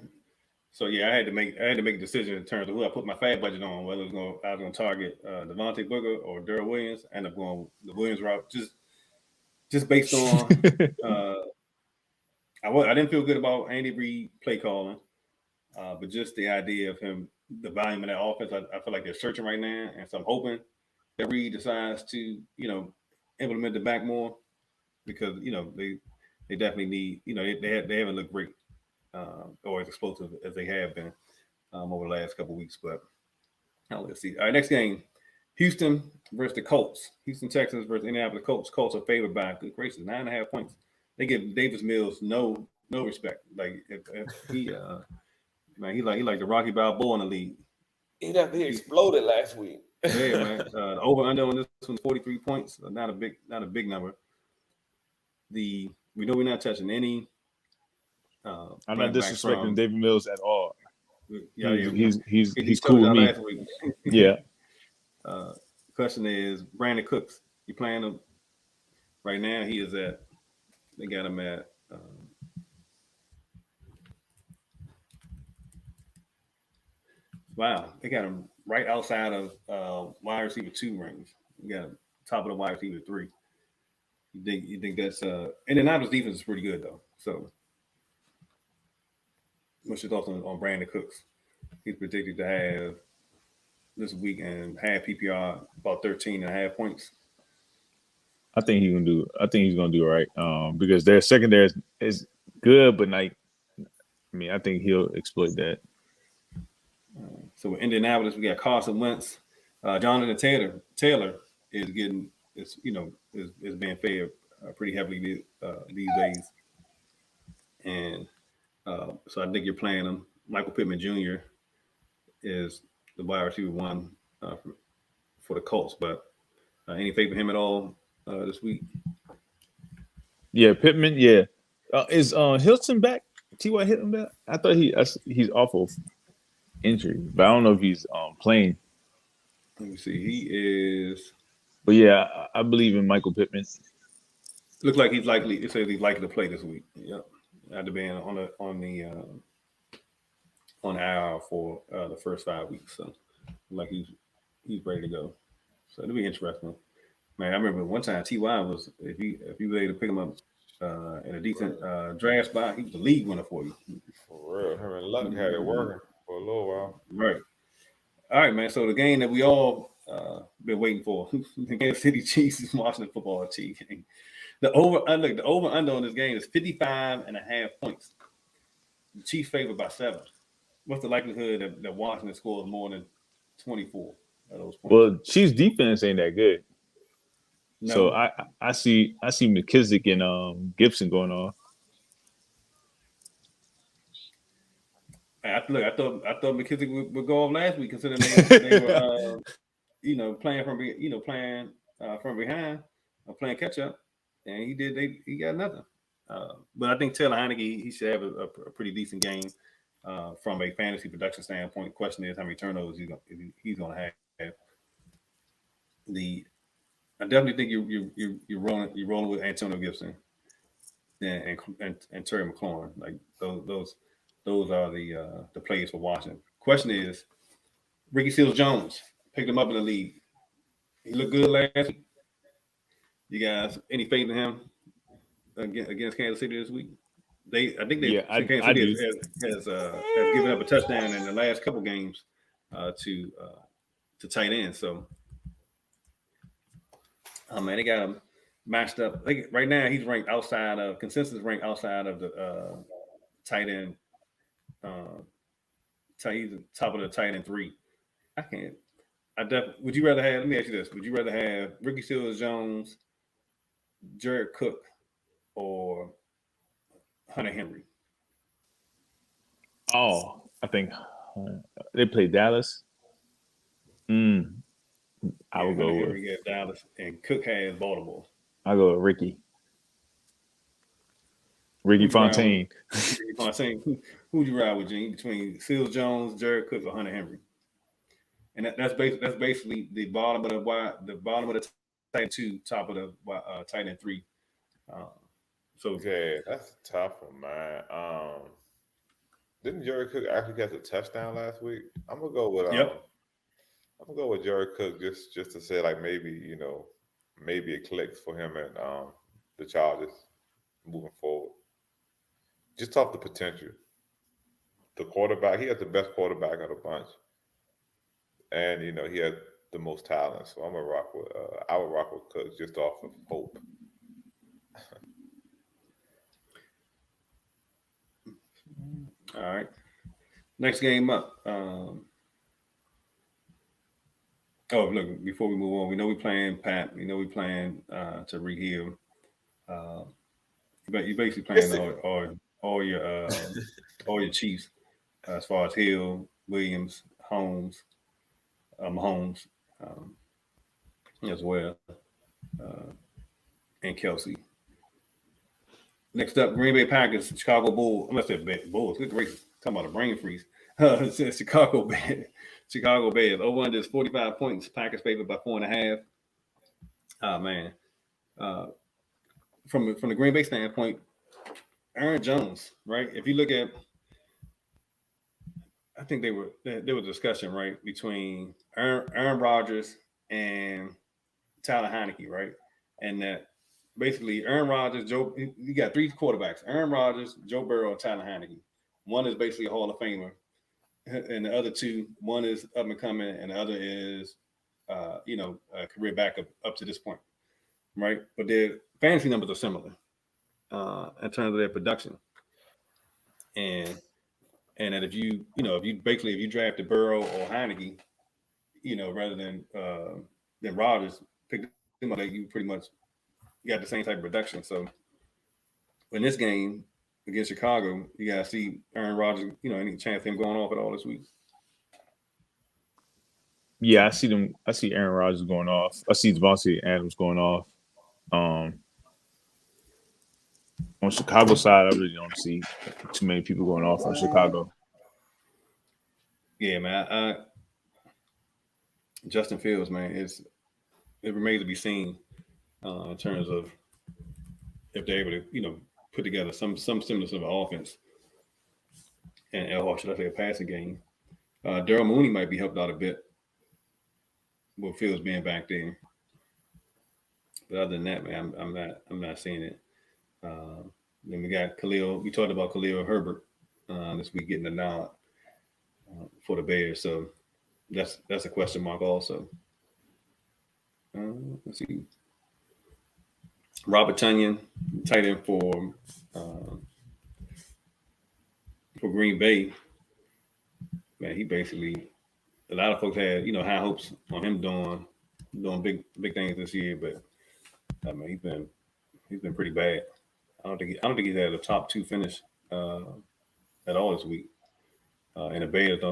So yeah, I had to make a decision in terms of who I put my fab budget on, whether I was going to target Devontae Booker or Darrell Williams. I ended up going the Williams route just based on I didn't feel good about Andy Reid play calling, but just the idea of him, the volume of that offense, I feel like they're searching right now, and so I'm hoping that Reid decides to implement the back more because they definitely need they haven't looked great or as explosive as they have been over the last couple of weeks. But let's see. All right, next game, Houston versus the Colts. Houston Texans versus Indianapolis Colts. Colts are favored by good gracious 9.5 points. They give Davis Mills no respect. Like if he man, he like the Rocky Balboa in the league. He exploded last week. Yeah, man. The over under on this one's 43 points. Not a big number. We know we're not touching any. I'm not disrespecting David Mills at all. Yeah, he's cool with me. Last week. Yeah. Question is Brandon Cooks. You playing him right now? He is at. They got him at. Wow, they got him right outside of wide receiver 2 range. You got him top of the wide receiver 3. You think that's and the Niners defense is pretty good though. So what's your thoughts on Brandon Cooks? He's predicted to have this week and have PPR about 13.5 points. I think he's gonna do all right. Because their secondary is good, but like I think he'll exploit that. So with Indianapolis, we got Carson Wentz. Jonathan Taylor is being favored pretty heavily these days, and so I think you're playing him. Michael Pittman Jr. is the wide receiver 1 for the Colts, but any favor him at all this week? Yeah, Pittman. Yeah, is Hilton back? T.Y. Hilton back? I thought he's awful injury, but I don't know if he's playing. Let me see. He is. But yeah, I believe in Michael Pittman. Looks like he's likely. It says he's likely to play this week. Yep, had to be on IR for the first 5 weeks. So like he's ready to go. So it'll be interesting. Man, I remember one time T.Y. was if you were able to pick him up in a decent draft spot, he was the league winner for you. For real, him and Luck had it working for a little while. Right. All right, man. So the game that we all been waiting for, the Kansas City Chiefs and Washington Football Team. The over under on this game is 55.5 points. The Chiefs favored by 7. What's the likelihood that Washington scores more than 24 of those points? Well, Chiefs defense ain't that good. No. So I see McKissick and Gibson going on. I thought McKissick would go off last week, considering they were playing from behind or playing catch up, and he got nothing. But I think Taylor Heineke he should have a pretty decent game from a fantasy production standpoint. The question is how many turnovers he's going to have. I definitely think you're rolling with Antonio Gibson and Terry McLaurin. Like those are the players for Washington. Question is, Ricky Seals-Jones picked him up in the league. He looked good last week. You guys, any faith in him against Kansas City this week? Kansas City has given up a touchdown in the last couple games to tight end. So, man, they got him matched up. Right now, he's ranked outside of consensus, ranked outside of the tight end. He's top of the tight end 3. Would you rather have? Let me ask you this: would you rather have Ricky Seals-Jones, Jared Cook, or Hunter Henry? Oh, I think they play Dallas. I would go with Henry Dallas, and Cook has Baltimore. I'll go with Ricky Fontaine. Ricky Fontaine. Who would you ride with, Gene? Between Seals-Jones, Jared Cook, or Hunter Henry? and that's basically the bottom of the bottom of the tight end 2, top of the tight end 3. Uh, so Yeah, that's a tough one, man. Didn't Jerry Cook actually catch a touchdown last week? yep. I'm gonna go with Jerry Cook just to say like maybe maybe it clicks for him and the Chargers moving forward. Just off the potential, the quarterback he has the best quarterback of the bunch, and he had the most talent. So I would rock with Cook just off of hope. All right. Next game up. Oh, look! Before we move on, we know we playing Pat. We know we playing Tariq Hill. Uh, but you basically playing Listen, all your all your Chiefs as far as Hill, Williams, Holmes, Mahomes, um, as well, uh, and Kelsey. Next up, Green Bay Packers, Chicago Bulls. Unless they're Bulls, good gracious, talking about a brain freeze. It says Chicago Bears. Chicago Bears. Over under is 45 points. Packers favored by 4.5. Oh man. Uh, from the Green Bay standpoint, Aaron Jones, right? If you look at, I think there was a discussion, right, between Aaron Rodgers and Tyler Heineke, right? And that basically Aaron Rodgers, you got 3 quarterbacks: Aaron Rodgers, Joe Burrow, and Tyler Heineke. One is basically a Hall of Famer, and the other 2, one is up and coming, and the other is, a career backup up to this point, right? But their fantasy numbers are similar in terms of their production, and that if you drafted Burrow or Heineke, rather than Rodgers, pick them up, like you pretty much got the same type of production. So in this game against Chicago, you gotta see Aaron Rodgers, any chance of him going off at all this week. Yeah, I see them. I see Aaron Rodgers going off. I see Devontae Adams going off. Um, on Chicago side, I really don't see too many people going off on Chicago. Yeah, man. Justin Fields, man, it remains to be seen in terms of if they're able to, put together some semblance of an offense, or should I say a passing game. Daryl Mooney might be helped out a bit with Fields being back there, but other than that, man, I'm not seeing it. Uh, then we got Khalil. We talked about Khalil Herbert this week getting the nod for the Bears, so that's a question mark also. Let's see. Robert Tunyon, tight end uh, for Green Bay. Man, he basically, a lot of folks had high hopes on him doing big things this year, but I mean he's been pretty bad. I don't think he's had a top 2 finish at all this week. And the Bears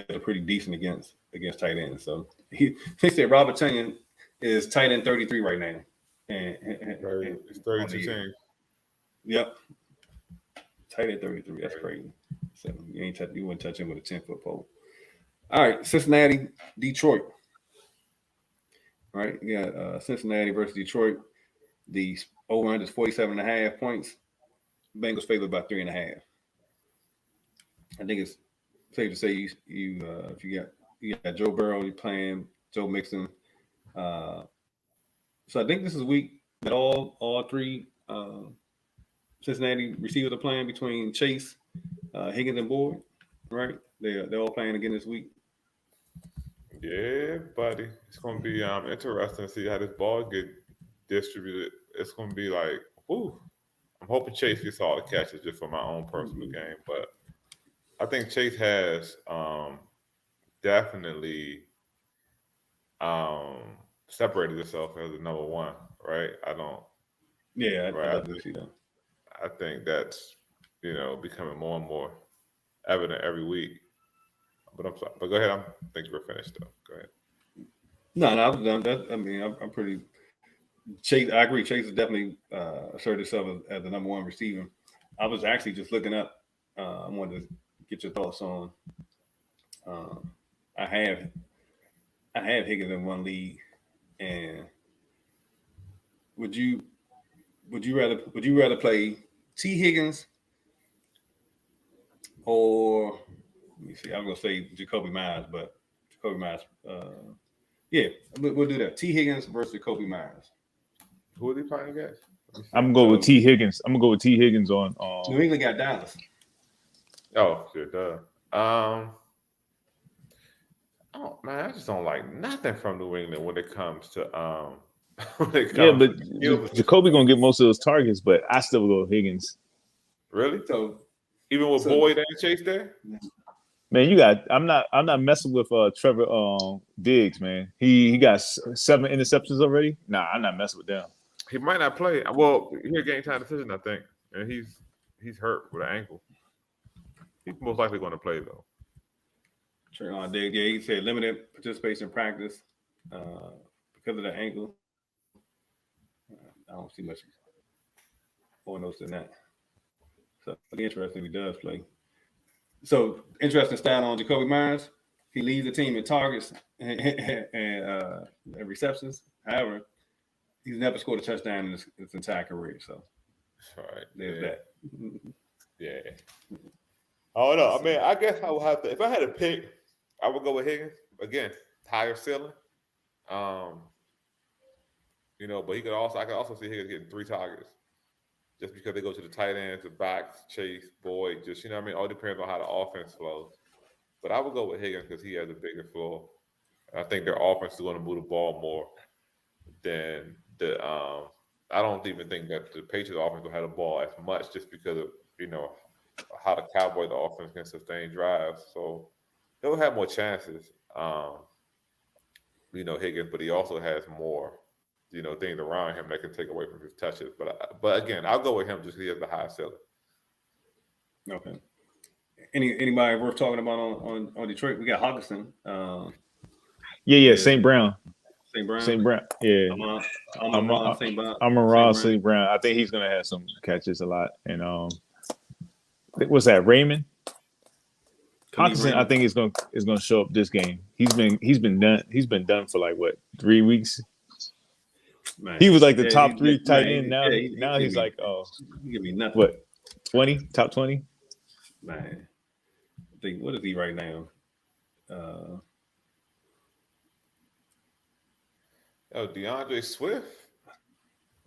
are pretty decent against tight ends. So they said Robert Tunyon is tight end 33 right now. it's 32 teams. Yep, tight end 33. That's crazy. So you wouldn't touch him with a 10-foot pole. All right, Cincinnati, Detroit. All right, you got Cincinnati versus Detroit. The over-under is 47.5 points. Bengals favored by 3.5. I think it's safe to say if you got Joe Burrow, you're playing Joe Mixon. So I think this is week that all 3 Cincinnati receivers are playing between Chase, Higgins, and Boyd. Right? They're all playing again this week. Yeah, buddy. It's gonna be interesting to see how this ball get distributed. It's gonna be like, whoo. I'm hoping Chase gets all the catches just for my own personal game, but I think Chase has definitely separated himself as the number 1, right? I don't. Yeah, I Right. definitely see that. I think that's becoming more and more evident every week. But I'm sorry. But go ahead. I think we're finished though. Go ahead. No, I was done. I mean, I'm pretty. Chase, I agree. Chase has definitely asserted himself as the number 1 receiver. I was actually just looking up. I wanted to get your thoughts on. I have I have Higgins in one league, and would you would you rather play T Higgins or let me see? I'm gonna say Jacoby Myers, but Jacoby Myers. Yeah, we'll do that. T Higgins versus Jacoby Myers. Who are they playing against? Let me see. I'm gonna go with So T Higgins. I'm gonna go with T Higgins on. New England got Dallas. Oh, shit, duh. Oh man, I just don't like nothing from New England when it comes to when it Yeah, comes but to skill position. Jacoby gonna get most of those targets, but I still go Higgins. Really? So Even with Boyd and Chase there? Man, you got. I'm not messing with Trevor Diggs, man. He got 7 interceptions already. Nah, I'm not messing with them. He might not play. Well, he a game time decision, I think, and he's hurt with an ankle. He's most likely going to play though. Diggs, yeah, he said limited participation in practice because of the ankle. I don't see much more notes than that. So it'll be interesting if he does play. So interesting stat on Jacoby Myers. He leads the team in targets and receptions. However, he's never scored a touchdown in his entire career. So All right, there's that. Yeah. Oh no, I mean, I guess I would have to. If I had to pick, I would go with Higgins again. Higher ceiling. But he could also. I could also see Higgins getting 3 targets, just because they go to the tight ends, the backs, Chase, Boyd. Just what I mean. All depends on how the offense flows. But I would go with Higgins because he has a bigger floor. I think their offense is going to move the ball more than the. I don't even think that the Patriots offense will have the ball as much, just because of how the Cowboys offense can sustain drives. So he'll have more chances. Higgins, but he also has more, things around him that can take away from his touches. But again, I'll go with him just because he has the high ceiling. Okay. Anybody worth talking about on Detroit? We got Hawkinson. Yeah. St. Brown. St. Brown. Yeah. Amon-Ra St. Brown. I think he's gonna have some catches a lot. And what's that? Raymond. Hawkinson, I think is gonna show up this game. He's been done for like what, 3 weeks. Man. He was like the top 3 tight end. Now he's like, he give me nothing. What, 20? Top 20? Man, I think, what is he right now? DeAndre Swift,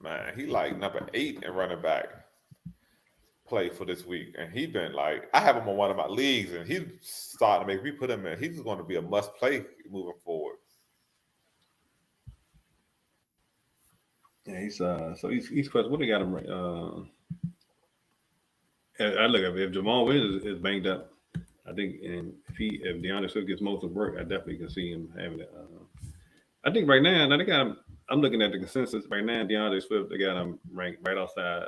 man, he like number 8 in running back play for this week, and he been like, I have him on one of my leagues, and he's starting to make me put him in. He's going to be a must play moving forward. Yeah, he's what they got him right. I look at if Jamal Williams is banged up, I think, and if DeAndre Swift gets most of the work, I definitely can see him having it. I think right now they got him. I'm looking at the consensus right now. DeAndre Swift, they got him ranked right outside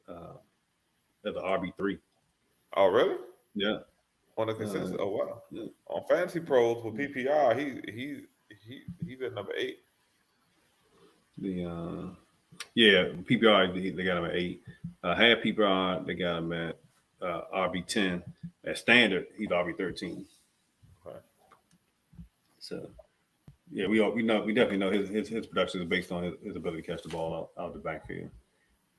as the RB3. Oh, really? Yeah. On the consensus. Oh, wow. Yeah. On Fantasy Pros with PPR, he's at number 8. PPR they got him at 8. Half PPR they got him at RB10. At standard, he's RB13. Okay. So yeah, we definitely know his production is based on his ability to catch the ball out the backfield.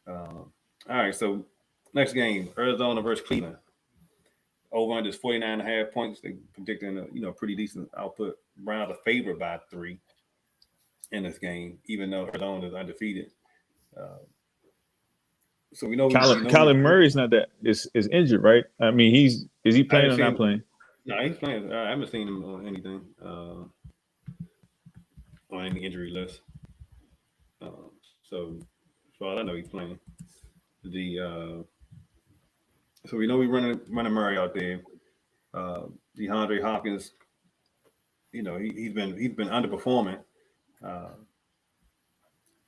All right, so next game, Arizona versus Cleveland. Over under is 49.5 points. They predicting a pretty decent output. Browns are favored by 3 in this game, even though Arizona is undefeated. So we know Kyler Murray's not that is injured, right? I mean, is he playing or not playing? No, he's playing. I haven't seen him on anything on any injury list. So as far as I know, he's playing. So we know we running Murray out there. DeAndre Hopkins, he's been underperforming.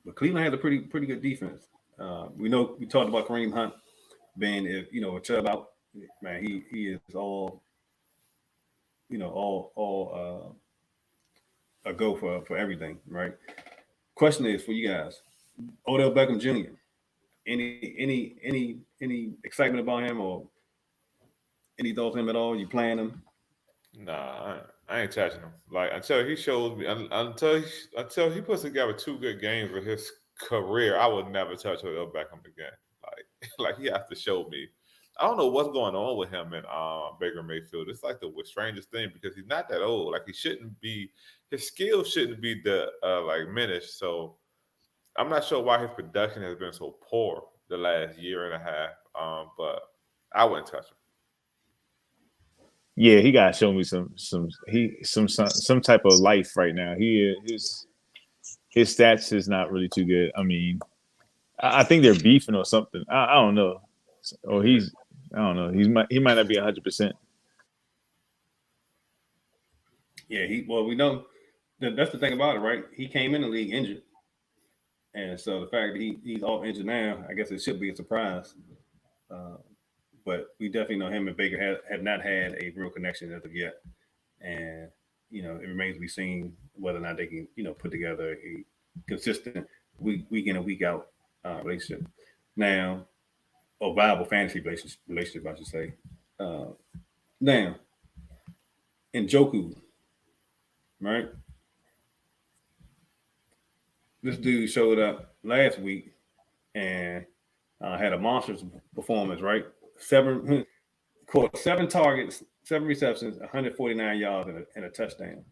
But Cleveland has a pretty good defense. We talked about Kareem Hunt being a Chubb out. Man, he is all a go for everything, right? Question is for you guys: Odell Beckham Jr. Any excitement about him or any thoughts on him at all? You playing him? Nah, I ain't touching him. Like until he shows me, until he puts together 2 good games of his career, I would never touch Odell Beckham again. Like, like he has to show me. I don't know what's going on with him and Baker Mayfield. It's like the strangest thing because he's not that old. Like he shouldn't be. His skills shouldn't be the like diminished. So I'm not sure why his production has been so poor the last year and a half. But I wouldn't touch him. Yeah, he got to show me some type of life right now. His stats is not really too good. I mean, I think they're beefing or something. I don't know. Or I don't know. He might not be 100%. Yeah, we know that's the thing about it, right? He came in the league injured, and so the fact that he's all injured now, I guess it should be a surprise. Uh, but we definitely know him and Baker have not had a real connection as of yet, and it remains to be seen whether or not they can put together a consistent week in and week out relationship. Now, a viable fantasy relationship, I should say. Uh, Now, in Joku, right? This dude showed up last week and had a monstrous performance, right? Caught 7 targets, 7 receptions, 149 yards, and a touchdown.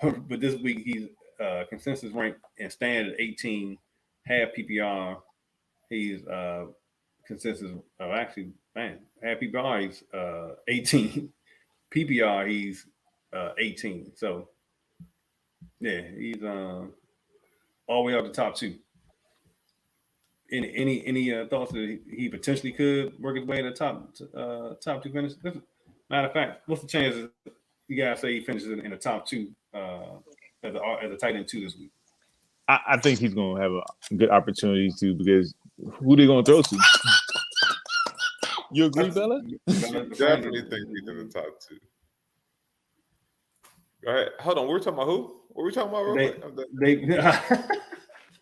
But this week he's consensus ranked and standard 18, half PPR. He's consensus of actually, man, half PPR he's 18, PPR he's 18. So yeah, he's all the way up the top 2. Any thoughts that he potentially could work his way to the top 2 finish? Matter of fact, what's the chances you guys say he finishes in the top 2 as a tight end 2 this week? I think he's gonna have a good opportunity to because who they gonna throw to? You agree, Bella? Definitely think he's in the top 2. Go ahead. Hold on. We're talking about who? What were we talking about real quick?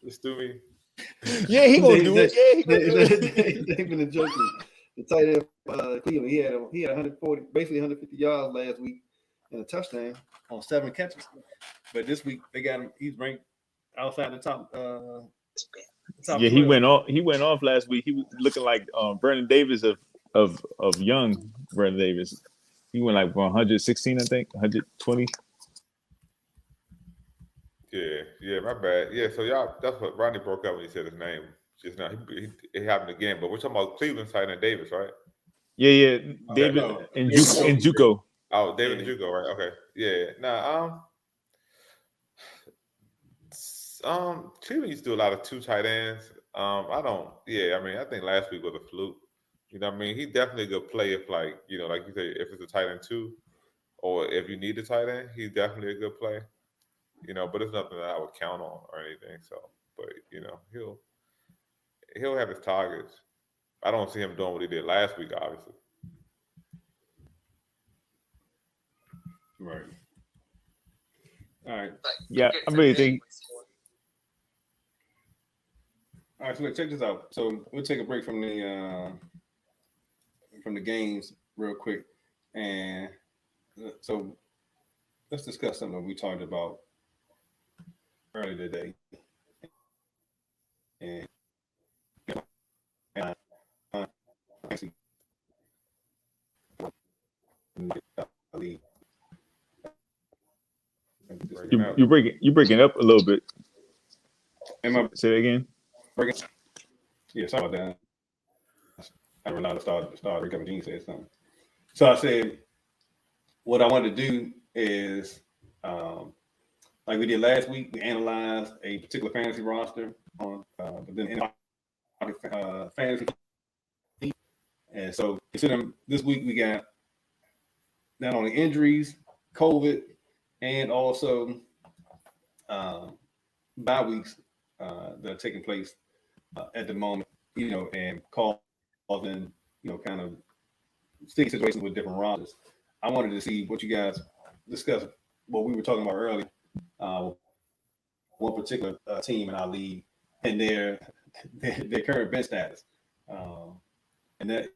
Just do me. Yeah, he gonna do it. Yeah, he gonna do it. They've been a joke. The tight end Cleveland, he had 140, basically 150 yards last week and a touchdown on 7 catches. But this week they got him. He's ranked outside the top. Yeah, he went off. He went off last week. He was looking like Vernon Davis of young Vernon Davis. He went like 116, I think, 120. Yeah, my bad. Yeah, so y'all, that's what Rodney broke up when he said his name just now. It happened again, but we're talking about Cleveland side and Davis, right? Yeah, David and Juco. Oh, David and Juco, right? Okay, yeah. Cleveland used to do a lot of 2 tight ends. I don't. Yeah, I mean, I think last week was a fluke. You know what I mean? He's definitely a good play if, like you say, if it's a tight end 2, or if you need a tight end, he's definitely a good play. But it's nothing that I would count on or anything. So, but he'll have his targets. I don't see him doing what he did last week, obviously. Right. All right. Yeah, I really think. All right, so check this out. So we'll take a break from the games real quick, and so let's discuss something we talked about earlier today. And You're breaking up a little bit. Say that again. Yeah, sorry about that. I don't know how to start recovering. Gene said something. So I said, what I wanted to do is, like we did last week, we analyzed a particular fantasy roster on, but then in fantasy. And so considering this week we got not only injuries, COVID, and also bye weeks that are taking place at the moment, and causing, kind of sticky situations with different rosters. I wanted to see what you guys discussed, what we were talking about earlier, one particular team in our league and their current bench status. And that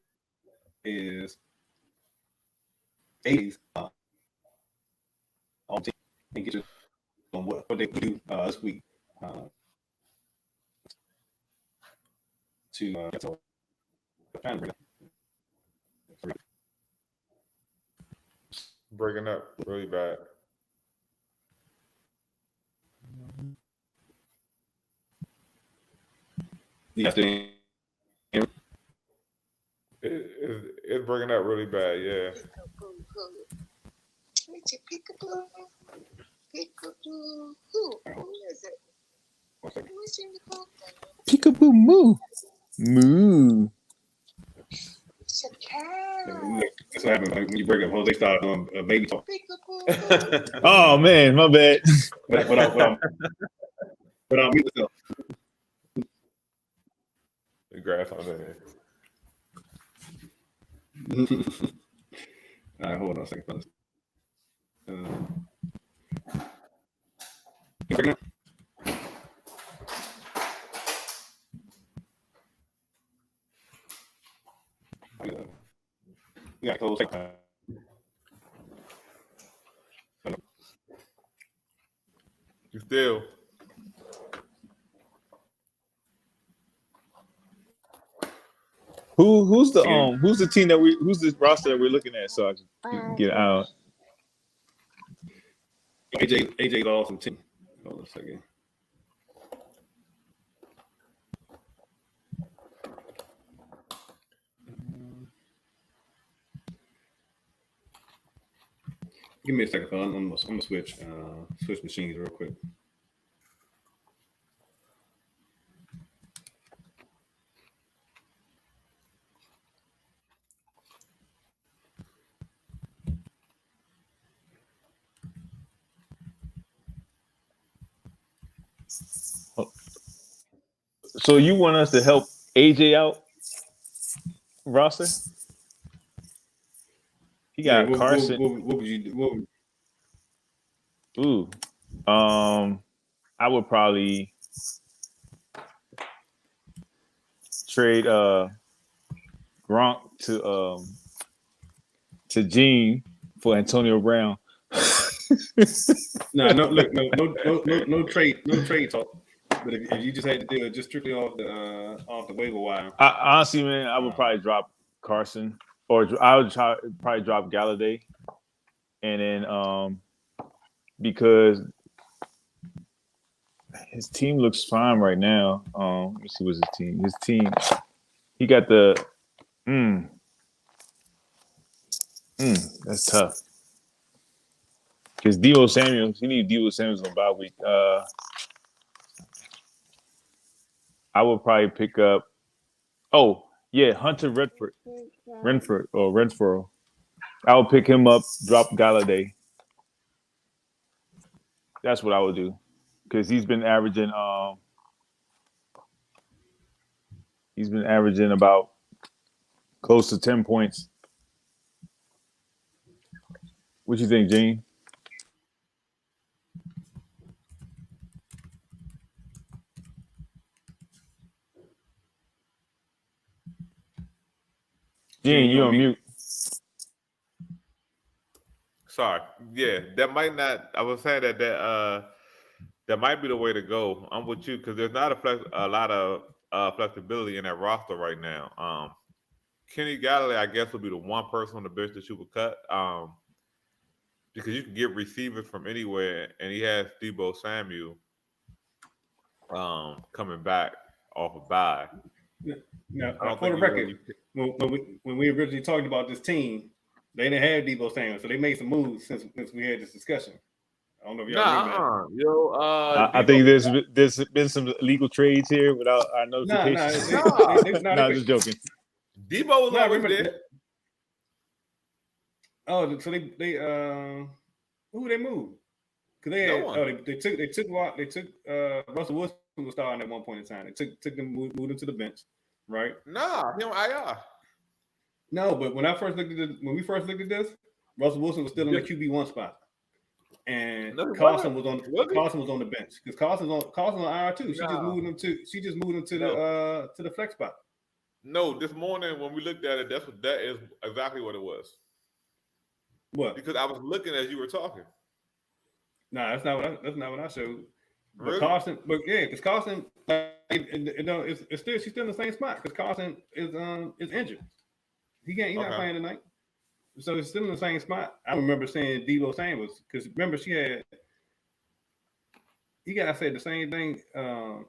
is 80s and get you on what they do this week to Breaking up really bad. you have to. It's breaking up really bad. Yeah. Who is it? Peekaboo moo. Moo. It's a cat. That's what happens when you break up. Jose started doing a baby talk. Oh man, my bad. Without me myself. The grass on there. All right, hold on a second, fellas. You breaking up? We got to close. You still. Who's the team who's the roster that we're looking at so I can get out? AJ lost some team. Hold on a second. Give me a second, fella. I'm gonna switch machines real quick. So you want us to help AJ out, roster? He got Carson. What would you do? Ooh, I would probably trade Gronk to Gene for Antonio Brown. No trade talk. But if you just had to do it just strictly off the waiver wire, Honestly, man, I would probably drop Carson, or I would probably drop Galladay, and then because his team looks fine right now. Let me see what's his team. His team, he got the that's tough. Because Deebo Samuel, he need Deebo Samuels on bye week. I would probably pick up. Oh yeah, Hunter Renfro. I would pick him up, drop Galladay. That's what I would do, because he's been averaging about close to 10 points. What you think, Gene? Gene, you on mute. Sorry. Yeah, that might not. I was saying that might be the way to go. I'm with you because there's not a lot of flexibility in that roster right now. Kenny Galladay, I guess, would be the one person on the bench that you would cut. Because you can get receivers from anywhere, and he has Deebo Samuel coming back off a bye. Now, for the record, when we originally talked about this team, they didn't have Deebo Samuel, so they made some moves since we had this discussion. I don't know if y'all remember that. I think there's been some illegal trades here without our notifications. No, just joking. Deebo was always there. Oh, so they who they moved? Because they took Russell Wilson was starting at one point in time. They took them, moved him to the bench, right? Nah, he on IR. No, but when we first looked at this, Russell Wilson was still in the QB1 spot, and Carson was on the bench because Carson's on IR too. She just moved him to the flex spot. No, this morning when we looked at it, that is exactly what it was. What? Because I was looking as you were talking. Nah, that's not what I showed. But Really? Carson, but yeah, because Carson, it's still she's still in the same spot because Carson is injured. He's not Okay. playing tonight, so it's still in the same spot. I remember saying Debo Samuels because remember you guys said the same thing, and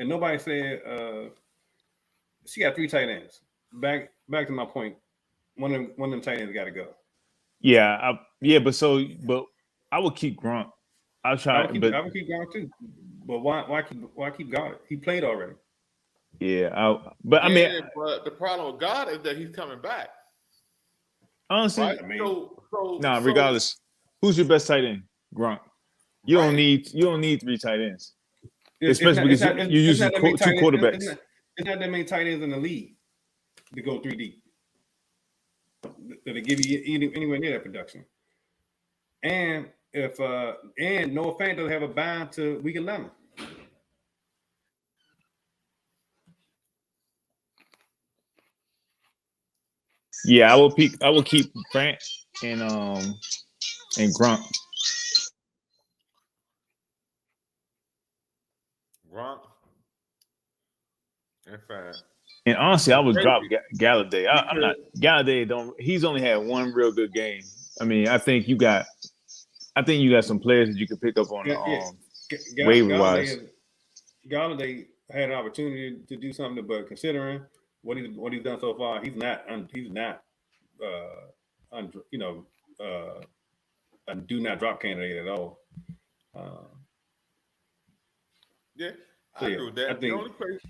nobody said she got three tight ends. Back to my point, one of them tight ends got to go. but I would keep Grunt. I'll try, but I would keep going too, but why keep Goddard? He played already. but I mean, Yeah, but the problem with God is that he's coming back, honestly, right? I mean, nah. So Regardless, who's your best tight end? Grunt. right. You don't need three tight ends, it's especially not because you're it's using not that many two tight ends. quarterbacks. It's not that many tight ends in the league to go 3 deep that'll give you anywhere near that production. And if and Noah Fant doesn't have a bye to week 11. Yeah, I will keep Grant and Grunt. Gronk, in fact, And honestly, I it's would drop crazy Galladay. I'm not because Galladay. Don't He's only had one real good game. I mean, I think you got some players that you could pick up on the Yeah. waiver wise. Galladay had an opportunity to do something, but considering what he's done so far, he's not a do not drop candidate at all. Uh, yeah, so I yeah, agree with I that. The think only place,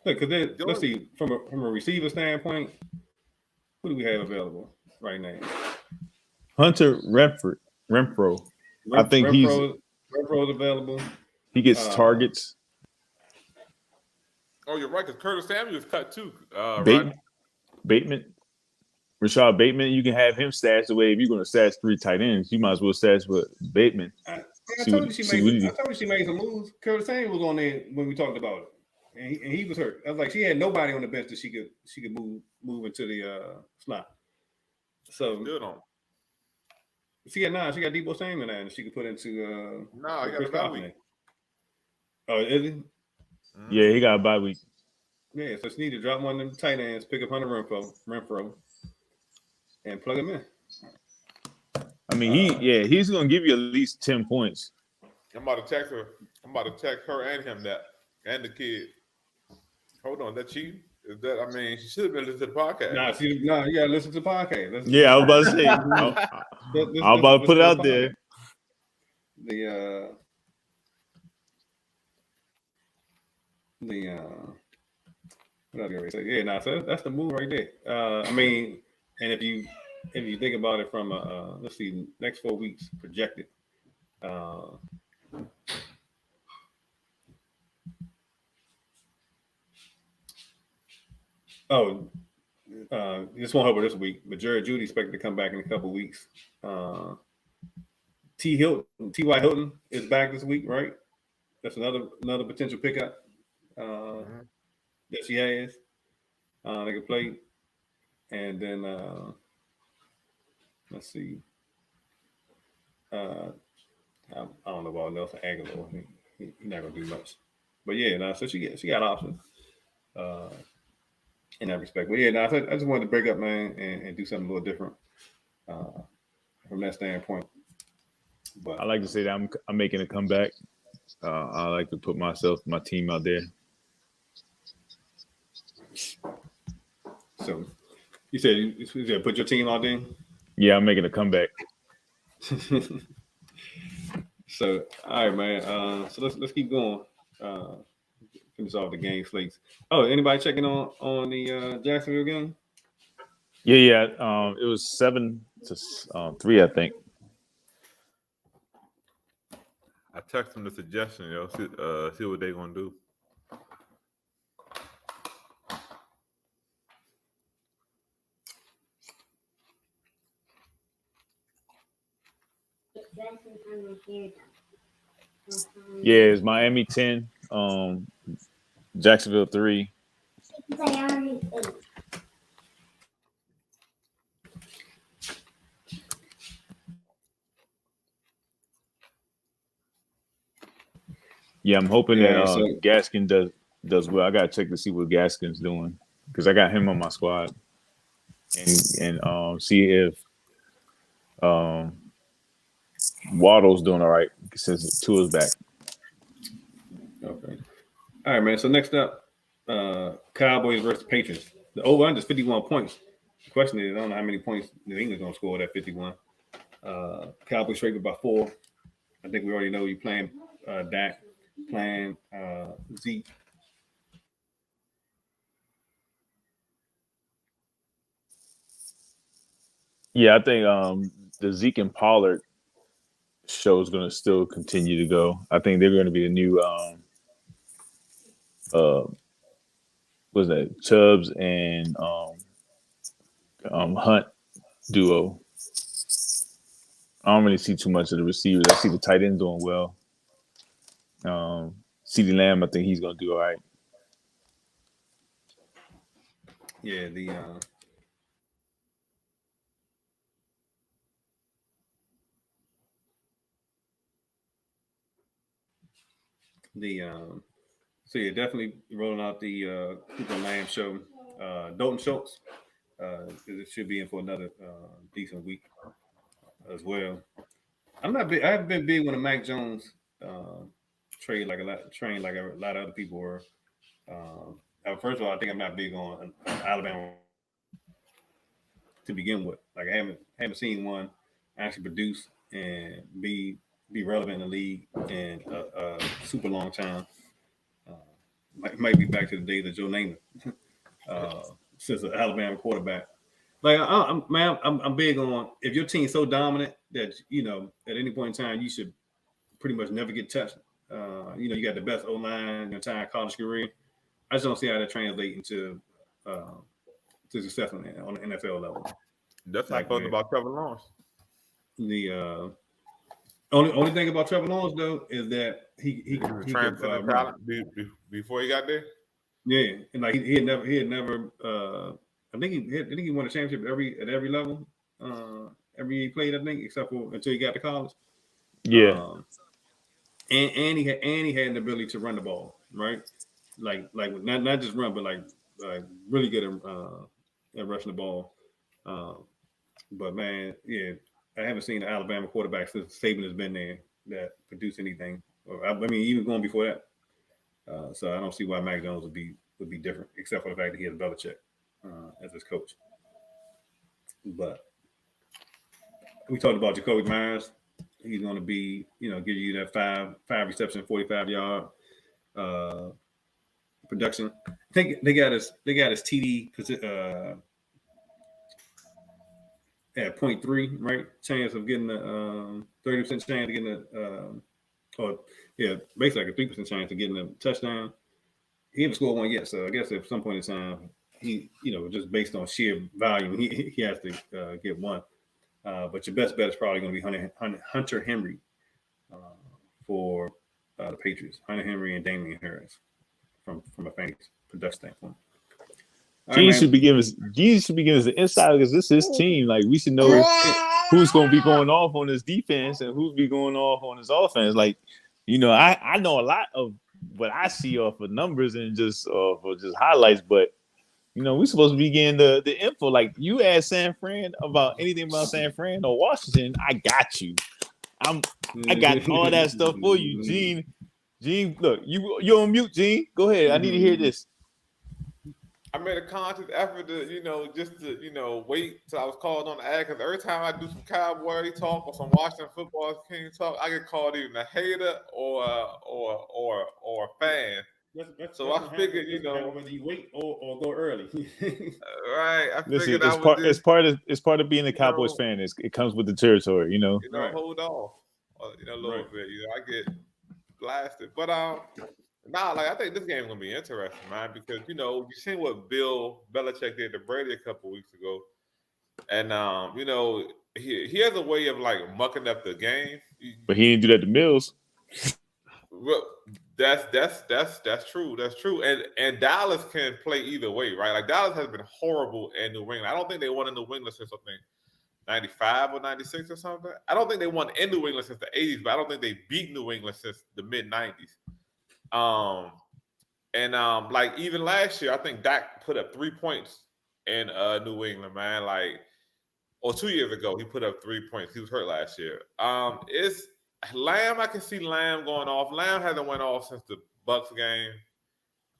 look because the let's only see from a receiver standpoint, who do we have available right now? Hunter Renfro. I think Renfro is available. he gets Uh, targets. oh, you're right, because Curtis Samuel's cut too, Rodney. Bateman, Rashad Bateman. You can have him stashed away if you're going to stash three tight ends. You might as well stash with Bateman. I told you See I told you she made some moves. Curtis Samuel was on there when we talked about it, and he was hurt. I was like, she had nobody on the bench that she could move into the slot. So Still don't. she got Debo Samuel now, and she could put into No, I got a Chris bye Carson. week. Oh, is it? Yeah, Mm-hmm. he got a bye week. Yeah, so she need to drop one of them tight ends, pick up Hunter Renfro, and plug him in. I mean, he's going to give you at least 10 points. I'm about to text her. I'm about to text her and him that, and the kid. Hold on, that cheating? Is that? I mean, she should have been listening to the podcast. You gotta listen to the podcast. Yeah, I was about to say. I was about to put it out there. What I was say? Yeah, so that's the move right there. I mean, and if you think about it from let's see, next 4 weeks projected. This won't help her this week, but Jared Judy expected to come back in a couple weeks. T.Y. Hilton is back this week, right? That's another potential pickup that she has. They can play, and then let's see. I don't know about Nelson Aguilar. He's not gonna do much, but yeah, so she got options in that respect. But yeah, I just wanted to break up, man, and do something a little different from that standpoint. But I like to say that I'm making a comeback. I like to put my team out there. So you said put your team out there. Yeah, I'm making a comeback. So all right, man. So let's keep going. Finish off the game slates. Oh, anybody checking on the Jacksonville game? Yeah. It was 7-3, I think. I text them the suggestion, see what they're gonna do. Yeah, it's Miami 10, Jacksonville 3. Yeah, I'm hoping Yeah, that so Gaskin does well. I gotta check to see what Gaskin's doing because I got him on my squad and see if um, Waddle's doing all right since Tua's back. okay. All right, man. So next up, Cowboys versus Patriots. The over-under is 51 points. The question is, I don't know how many points New England's going to score at 51. Cowboys favored by 4. I think we already know you playing Dak, playing Zeke. Yeah, I think the Zeke and Pollard show is going to still continue to go. I think they're going to be the new uh, what's that? Chubbs and Hunt duo. I don't really see too much of the receivers. I see the tight end doing well. CeeDee Lamb, I think he's going to do all right. Yeah, so yeah, definitely rolling out the Cooper Lamb show. Dalton Schultz, it should be in for another decent week as well. I'm not big. I haven't been big on the Mac Jones uh, train like a lot of other people were. First of all, I think I'm not big on Alabama to begin with. Like I haven't seen one actually produce and be relevant in the league in a super long time. Uh, might be back to the days of Joe Namath uh, since an Alabama quarterback. Like I'm big on if your team's so dominant that at any point in time you should pretty much never get touched. You got the best O line your entire college career. I just don't see how that translates into to success on the NFL level. That's how I Like felt where about Trevor Lawrence. the only thing about Trevor Lawrence though is that He was a he could transcendent run. talent before he got there. Yeah, and like he had never. I think he won a championship at every level. Every year he played, I think, except for until he got to college. Yeah. Um, and he had an ability to run the ball, right? Like not just run, but like really good at rushing the ball. Um, but man, yeah, I haven't seen an Alabama quarterback since Saban has been there that produced anything. Or I mean, even going before that. So I don't see why Mac Jones would be different, except for the fact that he has Belichick as his coach. But we talked about Jacoby Myers. He's going to be, give you that five reception, 45-yard uh, production. I think they got his TD at 0.3, right? Chance of getting the 30% chance of getting or yeah, basically like a 3% chance of getting a touchdown. He haven't scored one yet, so I guess at some point in time, he, just based on sheer volume, he has to get one. But your best bet is probably going to be Hunter Henry uh, for the Patriots. Hunter Henry and Damian Harris from a fantasy production standpoint. All right, Gene man. should be giving us the inside because this is his team. Like we should know who's going to be going off on his defense and who's be going off on his offense. Like, I know a lot of what I see off of numbers and just for just highlights, but we supposed to be getting the info. Like you ask San Fran about anything about San Fran or Washington, I got you. I got all that stuff for you, Gene. Gene, look, you're on mute, Gene. Go ahead. I need to hear this. I made a conscious effort to, just to, wait till I was called on the ad because every time I do some Cowboy talk or some Washington football team talk, I get called either a hater or a fan. So I figured, whether you wait or go early. right? I Listen, figured I would just, it's part of being a Cowboys fan. It comes with the territory. Right. hold off, a little Right. bit. I get blasted, but like I think this game is gonna be interesting, man, because you seen what Bill Belichick did to Brady a couple weeks ago, and he has a way of like mucking up the game. But he didn't do that to Mills. Well, that's true. That's true. And Dallas can play either way, right? Like Dallas has been horrible in New England. I don't think they won in New England since I think 95 or 96 or something. I don't think they won in New England since the 80s, but I don't think they beat New England since the mid 90s. Like even last year, I think Dak put up 3 points in New England, man. Like, or 2 years ago, he put up 3 points. He was hurt last year. It's Lamb. I can see Lamb going off. Lamb hasn't went off since the Bucks game.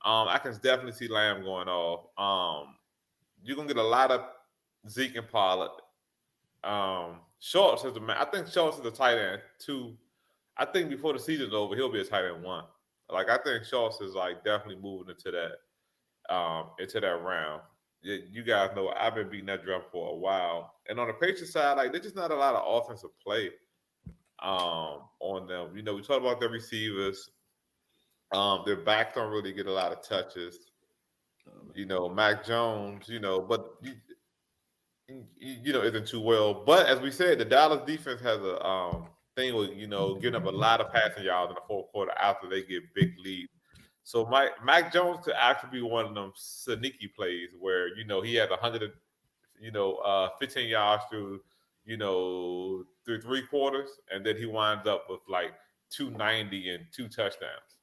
I can definitely see Lamb going off. You're gonna get a lot of Zeke and Pollard. Schultz is the man. I think Schultz is the tight end too. I think before the season's over, he'll be a tight end one. Like I think Schultz is like definitely moving into that round. You guys know I've been beating that drum for a while. And on the Patriots side, like there's just not a lot of offensive play on them. You know, we talked about their receivers. Their backs don't really get a lot of touches. You know, Mac Jones, but isn't too well. But as we said, the Dallas defense has a thing with giving up a lot of passing yards in the fourth quarter after they get big lead. So Mac Jones could actually be one of them sneaky plays where he had 100, 15 yards through 3 quarters, and then he winds up with like 290 and 2 touchdowns.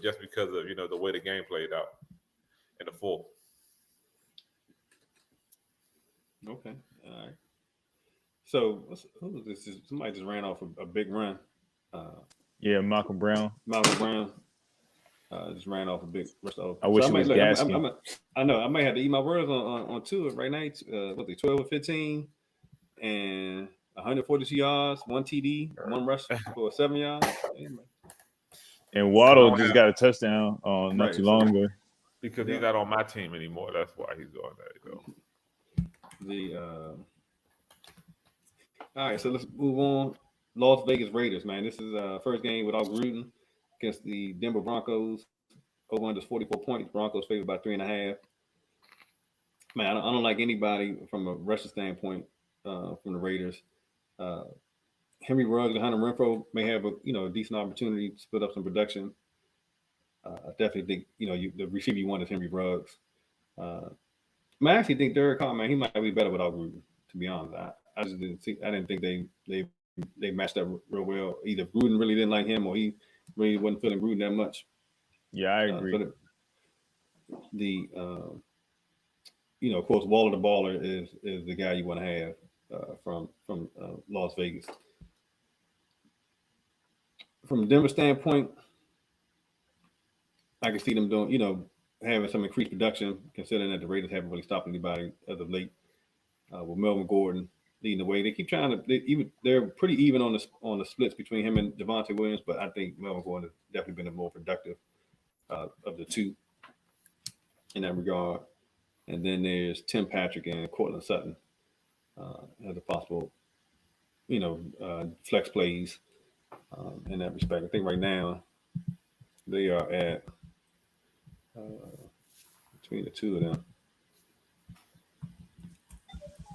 Just because of the way the game played out in the fourth. Okay. All right. So who was this? Somebody just ran off a big run. Yeah, Malcolm Brown. Malcolm Brown just ran off a big rush. I wish it was Gaskin. I know. I might have to eat my words on Tua right now. What they 12 or 15 and 142 yards, 1 TD, 1 rush for 7 yards. And Waddle just got a touchdown not too long ago. Because he's not on my team anymore. That's why he's doing that. All right, so let's move on. Las Vegas Raiders, man. This is first game without Gruden against the Denver Broncos. Over under 44 points. Broncos favored by 3.5. Man, I don't like anybody from a rushing standpoint from the Raiders. Henry Ruggs and Hunter Renfrow may have a decent opportunity to split up some production. I definitely think the receiver you want is Henry Ruggs. I actually think Derek Carr, man, he might be better without Gruden. To be honest, I just didn't think they matched up real well. Either Gruden really didn't like him, or he really wasn't feeling Gruden that much. Yeah, I agree. Of course, Waller the Baller is the guy you want to have from Las Vegas. From a Denver standpoint, I can see them doing, having some increased production, considering that the Raiders haven't really stopped anybody as of late. With Melvin Gordon leading the way, they keep trying to. They're pretty even on the splits between him and Devontae Williams, but I think Melvin Gordon has definitely been the more productive of the two in that regard. And then there's Tim Patrick and Cortland Sutton as a possible, flex plays in that respect. I think right now they are at between the two of them.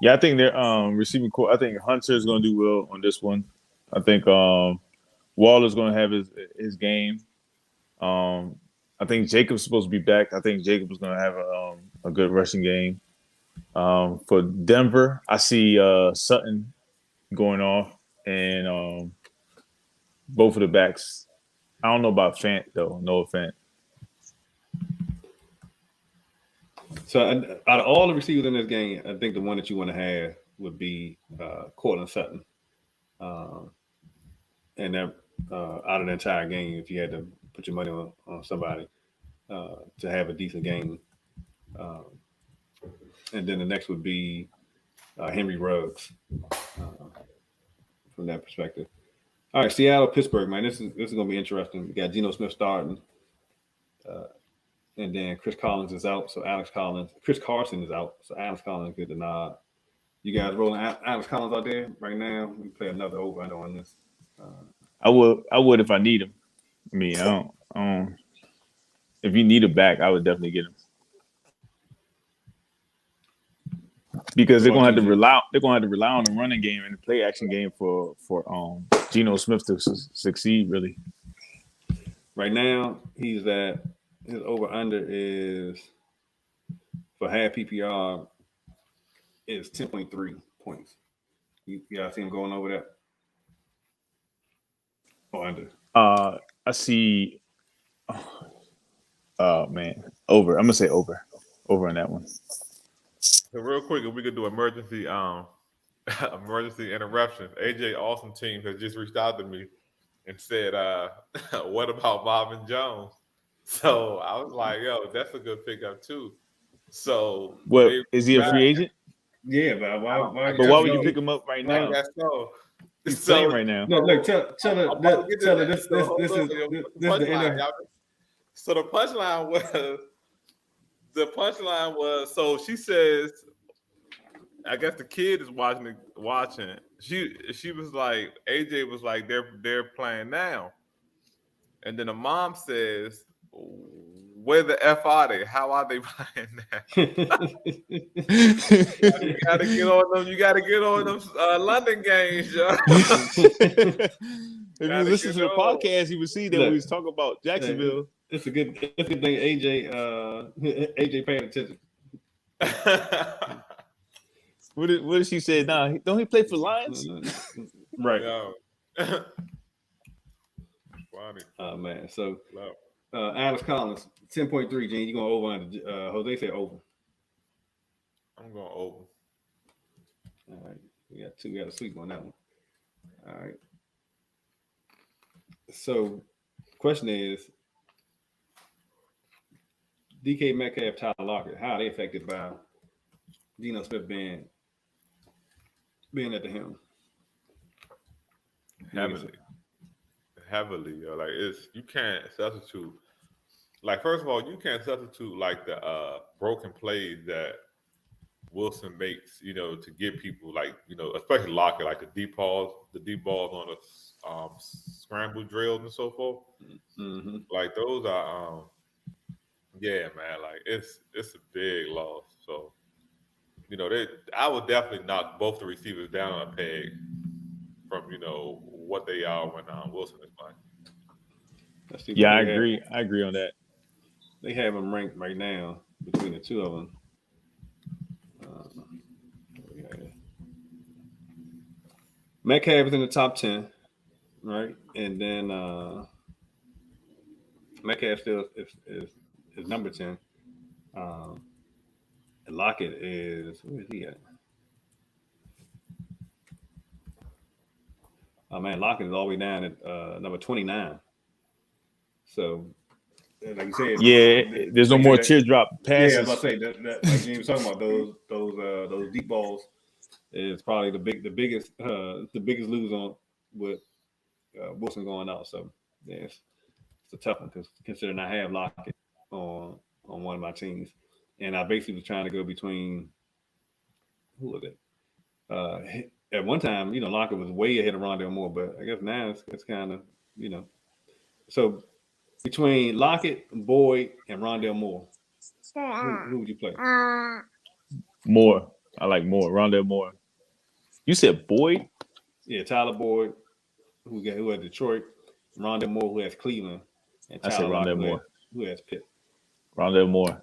Yeah, I think they're receiving core. I think Hunter is going to do well on this one. I think Waller's going to have his game. I think Jacob's supposed to be back. I think Jacob is going to have a good rushing game. For Denver, I see Sutton going off and both of the backs. I don't know about Fant though. Noah Fant. So out of all the receivers in this game, I think the one that you want to have would be Cortland Sutton. And that out of the entire game, if you had to put your money on somebody to have a decent game. And then the next would be Henry Ruggs from that perspective. All right, Seattle, Pittsburgh, man. This is going to be interesting. We got Geno Smith starting. And then Chris Collins is out, so Chris Carson is out, so Alex Collins get the nod. You guys rolling Alex Collins out there right now? We play another over under on this. I would if I need him. I mean, I don't. If you need a back, I would definitely get him because they're gonna have to rely. They're gonna have to rely on the running game and the play action game for Geno Smith to succeed. Really, right now he's at. His over under is for half PPR is 10.3 points. You guys see him going over that or under? I see Oh man, over. I'm gonna say over on that one. So real quick, if we could do emergency emergency interruptions. AJ Awesome Team has just reached out to me and said, what about Marvin Jones? So I was like, yo, that's a good pickup too. So What they is he a free agent? Yeah, but I why But why guess would you so. pick him up right I now? guess so. He's So playing right now. Look, tell I'm her, about to get to tell her that. this So this hold this on, is yo, this, the this is the end punchline. of Y'all. So the punchline was so she says, I guess the kid is watching. She was like, AJ was like, they're playing now. And then the mom says, where the F are they? How are they playing now? You gotta get on them. You gotta get on them London games, yo. If you Gotta listen get to the on. podcast, you would see that Look, we was talking about Jacksonville. it's a good thing AJ paying attention. What did she say? Nah, don't he play for Lions? Right. Yo. Funny. Oh man. So Love. Alex Collins, 10.3, Gene. You going over under Jose said over. I'm going over. All right. We got a sweep on that one. All right. So question is DK Metcalf, Tyler Lockett, how are they affected by Geno Smith being at the helm? Heavily, yo. Like you can't substitute. Like first of all, you can't substitute like the broken plays that Wilson makes, to get people like, especially Lockett, like the deep balls on the scramble drills and so forth. Mm-hmm. Like those are, yeah, man. Like it's a big loss. So, I would definitely knock both the receivers down on a peg from what they are when Wilson is playing. Yeah, I agree. I agree on that. They have them ranked right now between the two of them. Metcalf is in the top 10, right? And then Metcalf still is number 10. And Lockett is, where is he at? Oh man, Lockett is all the way down at number 29. So, like you said, yeah, there's no more teardrop passes. Yeah, I was about to say that like James was talking about those deep balls is probably the biggest lose on with Wilson going out. So yeah, it's a tough one because considering I have Lockett on one of my teams, and I basically was trying to go between who was it? At one time, Lockett was way ahead of Rondale Moore, but I guess now it's kind of so between Lockett, Boyd, and Rondale Moore, who would you play? Moore. I like Moore. Rondale Moore. You said Boyd? Yeah, Tyler Boyd, who had Detroit, Rondale Moore, who has Cleveland, and I said Tyler Rondale Lockett, Moore. who has Pitt. Rondale Moore.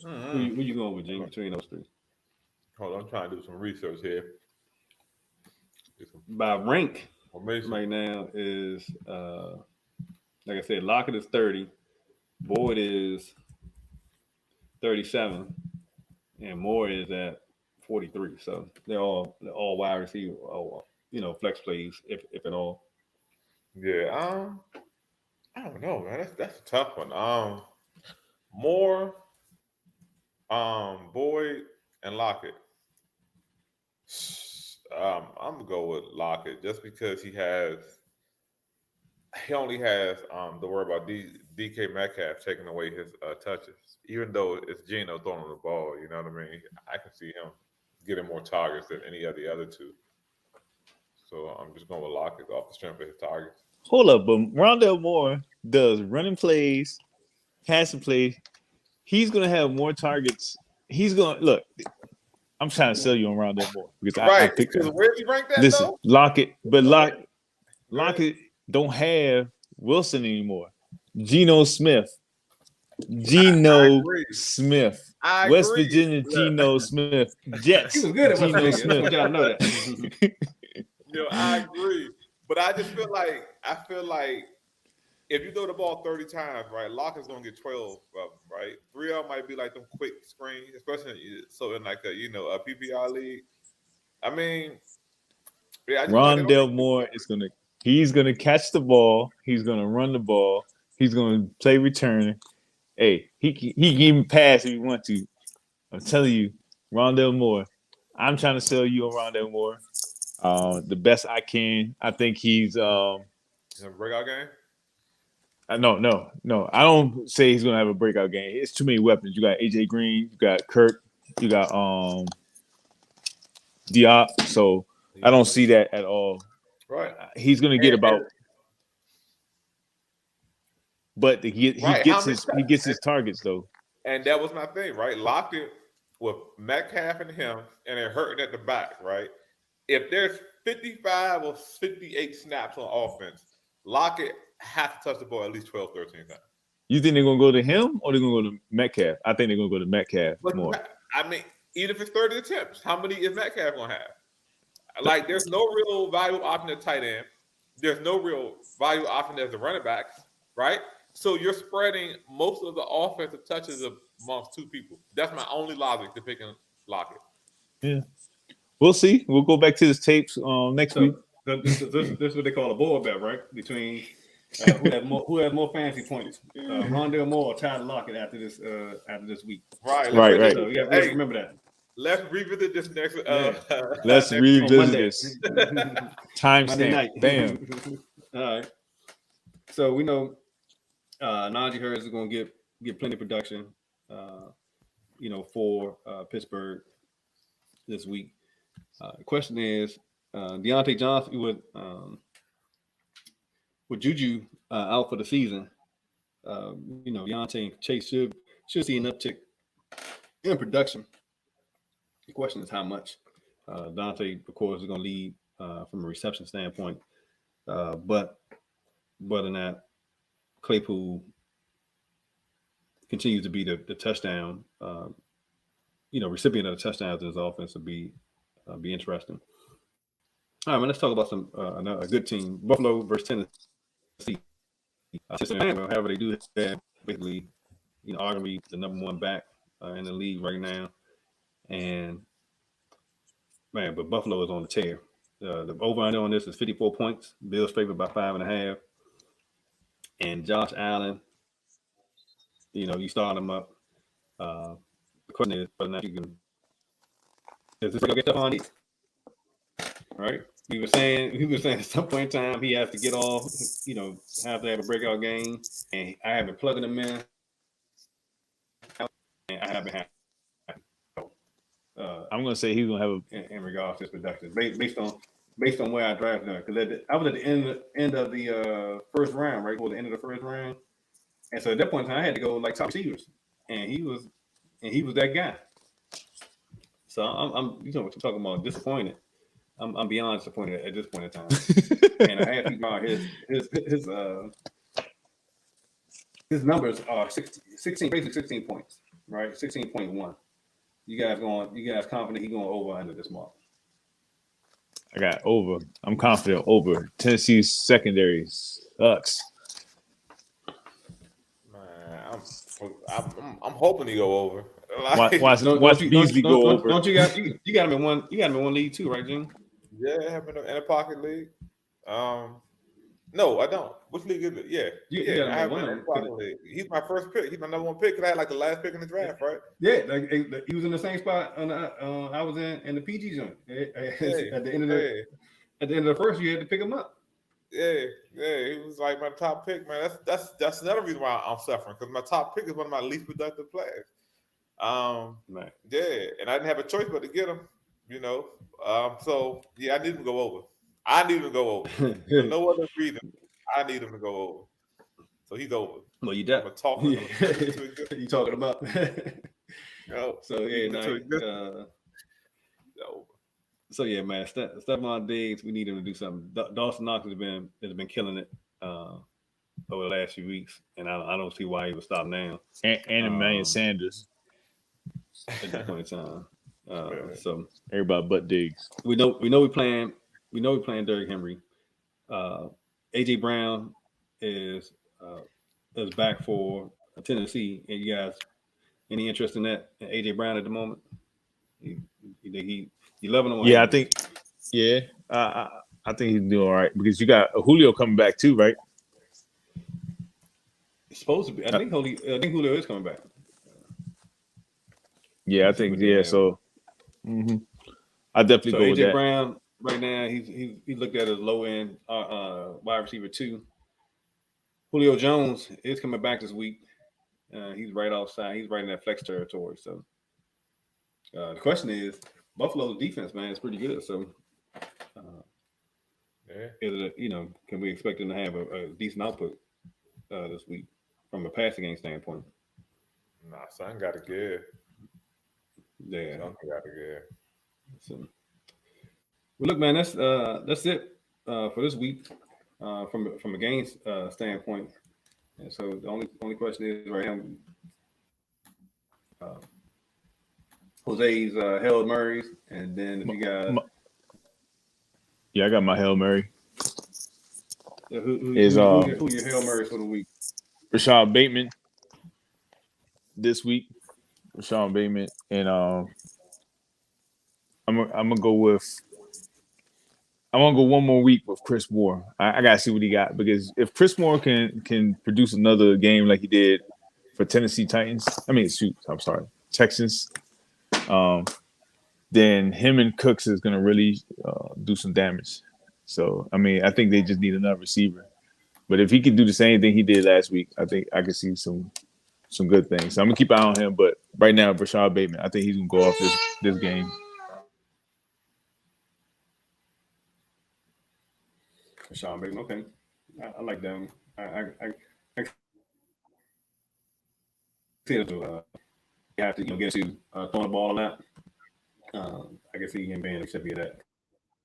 Who you going with, Gene, between those three? Hold on, I'm trying to do some research here. By rank, Formation. right now is like I said, Lockett is 30, Boyd is 37, and Moore is at 43. So they're all wide receiver, flex plays, if at all. Yeah, I don't know, man. That's a tough one. Moore, Boyd, and Lockett. I'm gonna go with Lockett just because he only has to worry about DK Metcalf taking away his touches. Even though it's Geno throwing the ball, you know what I mean? I can see him getting more targets than any of the other two. So I'm just going with Lockett off the strength of his targets. Hold up, but Rondale Moore does running plays, passing plays. He's gonna have more targets. He's gonna look. I'm trying to sell you on Rondale Moore because I picked him. Where did you rank that? Listen, though? Lockett, but Lockett don't have Wilson anymore. Geno Smith. Smith. West Virginia Geno Smith. Jets. He was good at West Geno Virginia. I want y'all to know that. I agree. But I just feel like if you throw the ball 30 times, right, Lockett's gonna get 12 of them, right? 3 of them might be like them quick screens, especially so in like a PPR league. I mean, yeah, I just feel like they don't Rondell make Moore he's gonna catch the ball, he's gonna run the ball, he's gonna play return. Hey, he can even pass if you want to. I'm telling you, Rondell Moore. I'm trying to sell you on Rondell Moore. The best I can. I think he's a breakout game. no. I don't say he's gonna have a breakout game. It's too many weapons. You got AJ Green, you got Kirk, you got Diop. So I don't see that at all. Right. He's gonna get about, but he gets his targets though. And that was my thing, right? Lockett with Metcalf and him, and it hurting at the back, right? If there's 55 or 58 snaps on offense, Lockett has to touch the ball at least 12, 13 times. You think they're gonna go to him or they're gonna go to Metcalf? I think they're gonna go to Metcalf more. I mean, even if it's 30 attempts, how many is Metcalf gonna have? Like, there's no real valuable option at tight end. There's no real valuable option as the running backs, right? So you're spreading most of the offensive touches amongst two people. That's my only logic to picking Lockett. Yeah, we'll see. We'll go back to this tapes next week. This is what they call a board bet, right? Between who has more fantasy points, Rondell Moore or Tyler Lockett after this week. Right. So you have to remember that. Let's revisit this next. Let's revisit this. Timestamp. Bam. All right. So we know Najee Harris is going to get plenty of production, for Pittsburgh this week. The question is, Deontay Johnson with Juju out for the season. Deontay and Chase should see an uptick in production. The question is how much. Dante, of course, is going to lead from a reception standpoint, but in that, Claypool continues to be the touchdown, recipient of the touchdowns in his offense would be interesting. All right, man, let's talk about a good team, Buffalo versus Tennessee. However they do that, basically, arguably the number one back in the league right now, and man, but Buffalo is on the tear. The over-under on this is 54 points. Bills favored by 5.5. And Josh Allen, you start him up. The question is whether or not you can. Is this going to get up on it? Right? He was saying at some point in time he has to get off. Have to have a breakout game, and I have been plugging him in, and I haven't had. I'm going to say he's going to have in regards to his production based on where I drafted him, because I was at the end of the first round, right, or the end of the first round, and so at that point in time I had to go like top receivers, and he was that guy. So I'm talking about disappointed. I'm beyond disappointed at this point in time, and I had to guard his numbers are 16 basically 16 points, right, 16.1. You guys confident he going over under this mark? I got over. I'm confident over. Tennessee's secondary sucks. Man, I'm hoping he go over. Watch Beasley go over. Don't you got him in one? You got him in one league too, right, Jim? Yeah, I have in a pocket league. No, I don't. Which league is it? Yeah, I have him in a pocket league. He's my first pick. He's my number one pick because I had like the last pick in the draft, right? Yeah, he was in the same spot. I was in the PG joint at the end of the first year. You had to pick him up. Yeah, he was like my top pick, man. That's another reason why I'm suffering, because my top pick is one of my least productive players. Right. Yeah, and I didn't have a choice but to get him. So yeah, I need him to go over. For no other reason. I need him to go over. So he's over. Well, you definitely you talking about? So yeah, so yeah, man. Stephon Diggs, we need him to do something. Dawson Knox has been killing it over the last few weeks, and I don't see why he would stop now. And Emmanuel Sanders at that point in time. So everybody but Diggs. We know we playing Derrick Henry. AJ Brown is is back for Tennessee. And you guys, any interest in that? In AJ Brown at the moment? You loving him? Yeah, I think. Yeah, I think he's doing all right because you got Julio coming back too, right? It's supposed to be. I think Julio is coming back. Yeah, I think So, I definitely go with AJ that. Brown right now, he looked at as low end wide receiver 2. Julio Jones is coming back this week. He's right outside. He's right in that flex territory. So the question is, Buffalo's defense, man, is pretty good. So, can we expect them to have a decent output this week from a passing game standpoint? Nah, son got to give. Yeah, Son got to give. So, well, look, man, that's it for this week from a game standpoint. And so the only question is right now, Jose's Hail Marys, and then if you got I got my Hail Mary. Who your Hail Marys for the week? Rashad Bateman this week. Rashad Bateman, and I'm gonna go one more week with Chris Moore. I gotta see what he got, because if Chris Moore can produce another game like he did for Texans, then him and Cooks is gonna really do some damage. So I think they just need another receiver. But if he can do the same thing he did last week, I think I can see some good things. So I'm gonna keep an eye on him. But right now, Rashad Bateman, I think he's gonna go off this game. Rashad Bateman, okay, I like that one. I see it. You have to get to throwing the ball a lot. I can see him being accepted of that.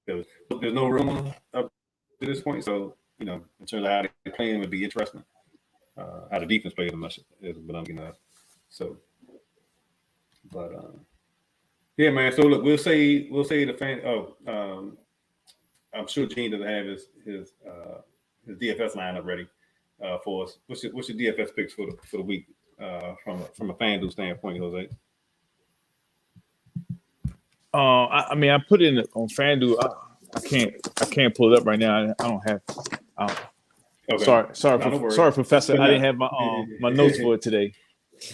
There's no room up to this point, so in terms of how they play, it would be interesting. How the defense plays is what I'm getting at. So, but yeah, man. So look, we'll say the fan. I'm sure Gene doesn't have his DFS lineup ready for us. What's your DFS picks for the week from a FanDuel standpoint, Jose? I put it on FanDuel. I can't pull it up right now. I don't have. Okay. Sorry, Professor. I didn't have my notes for it today.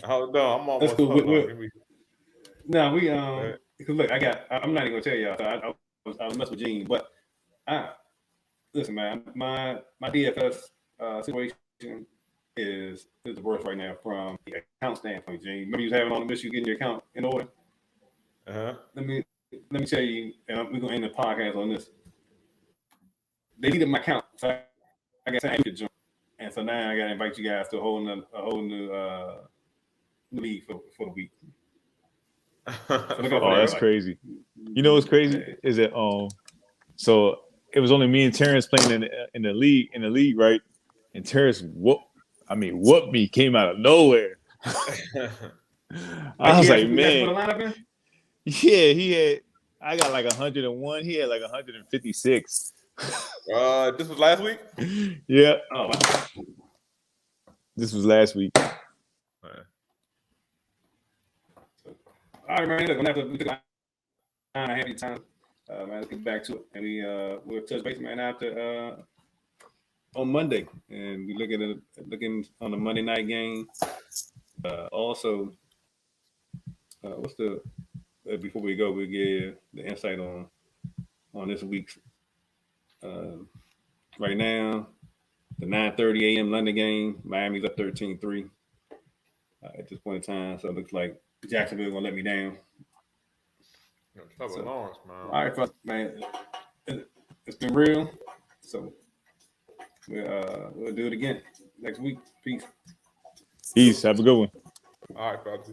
Hold on, I'm almost. Cool. Because look, I'm not even gonna tell y'all. So I was messing with Gene, but listen, man, my DFS situation is the worst right now from the account standpoint. Gene, remember you was having on the issue getting your account in order. Let me tell you, and we're gonna end the podcast on this. They needed my account, so I got to join, and so now I got to invite you guys to a whole new league for the week. So that's crazy. You know what's crazy is that so it was only me and Terrence playing in the league, right? And Terrence whooped me, came out of nowhere. I was like, man. Yeah, he had. I got like 101. He had like 156. This was last week. Yeah. Oh, wow. This was last week. All right, man. Look, we took a happy time. Man, let's get back to it, and we'll touch base, man, after on Monday, and we looking on the Monday night game. Also, what's the before we go, we'll give the insight on this week's. Right now, the 9:30 a.m. London game, Miami's up 13-3 at this point in time. So it looks like Jacksonville gonna let me down. Lawrence, man. All right, man. It's been real. So we'll do it again next week. Peace. Have a good one. All right, fellas.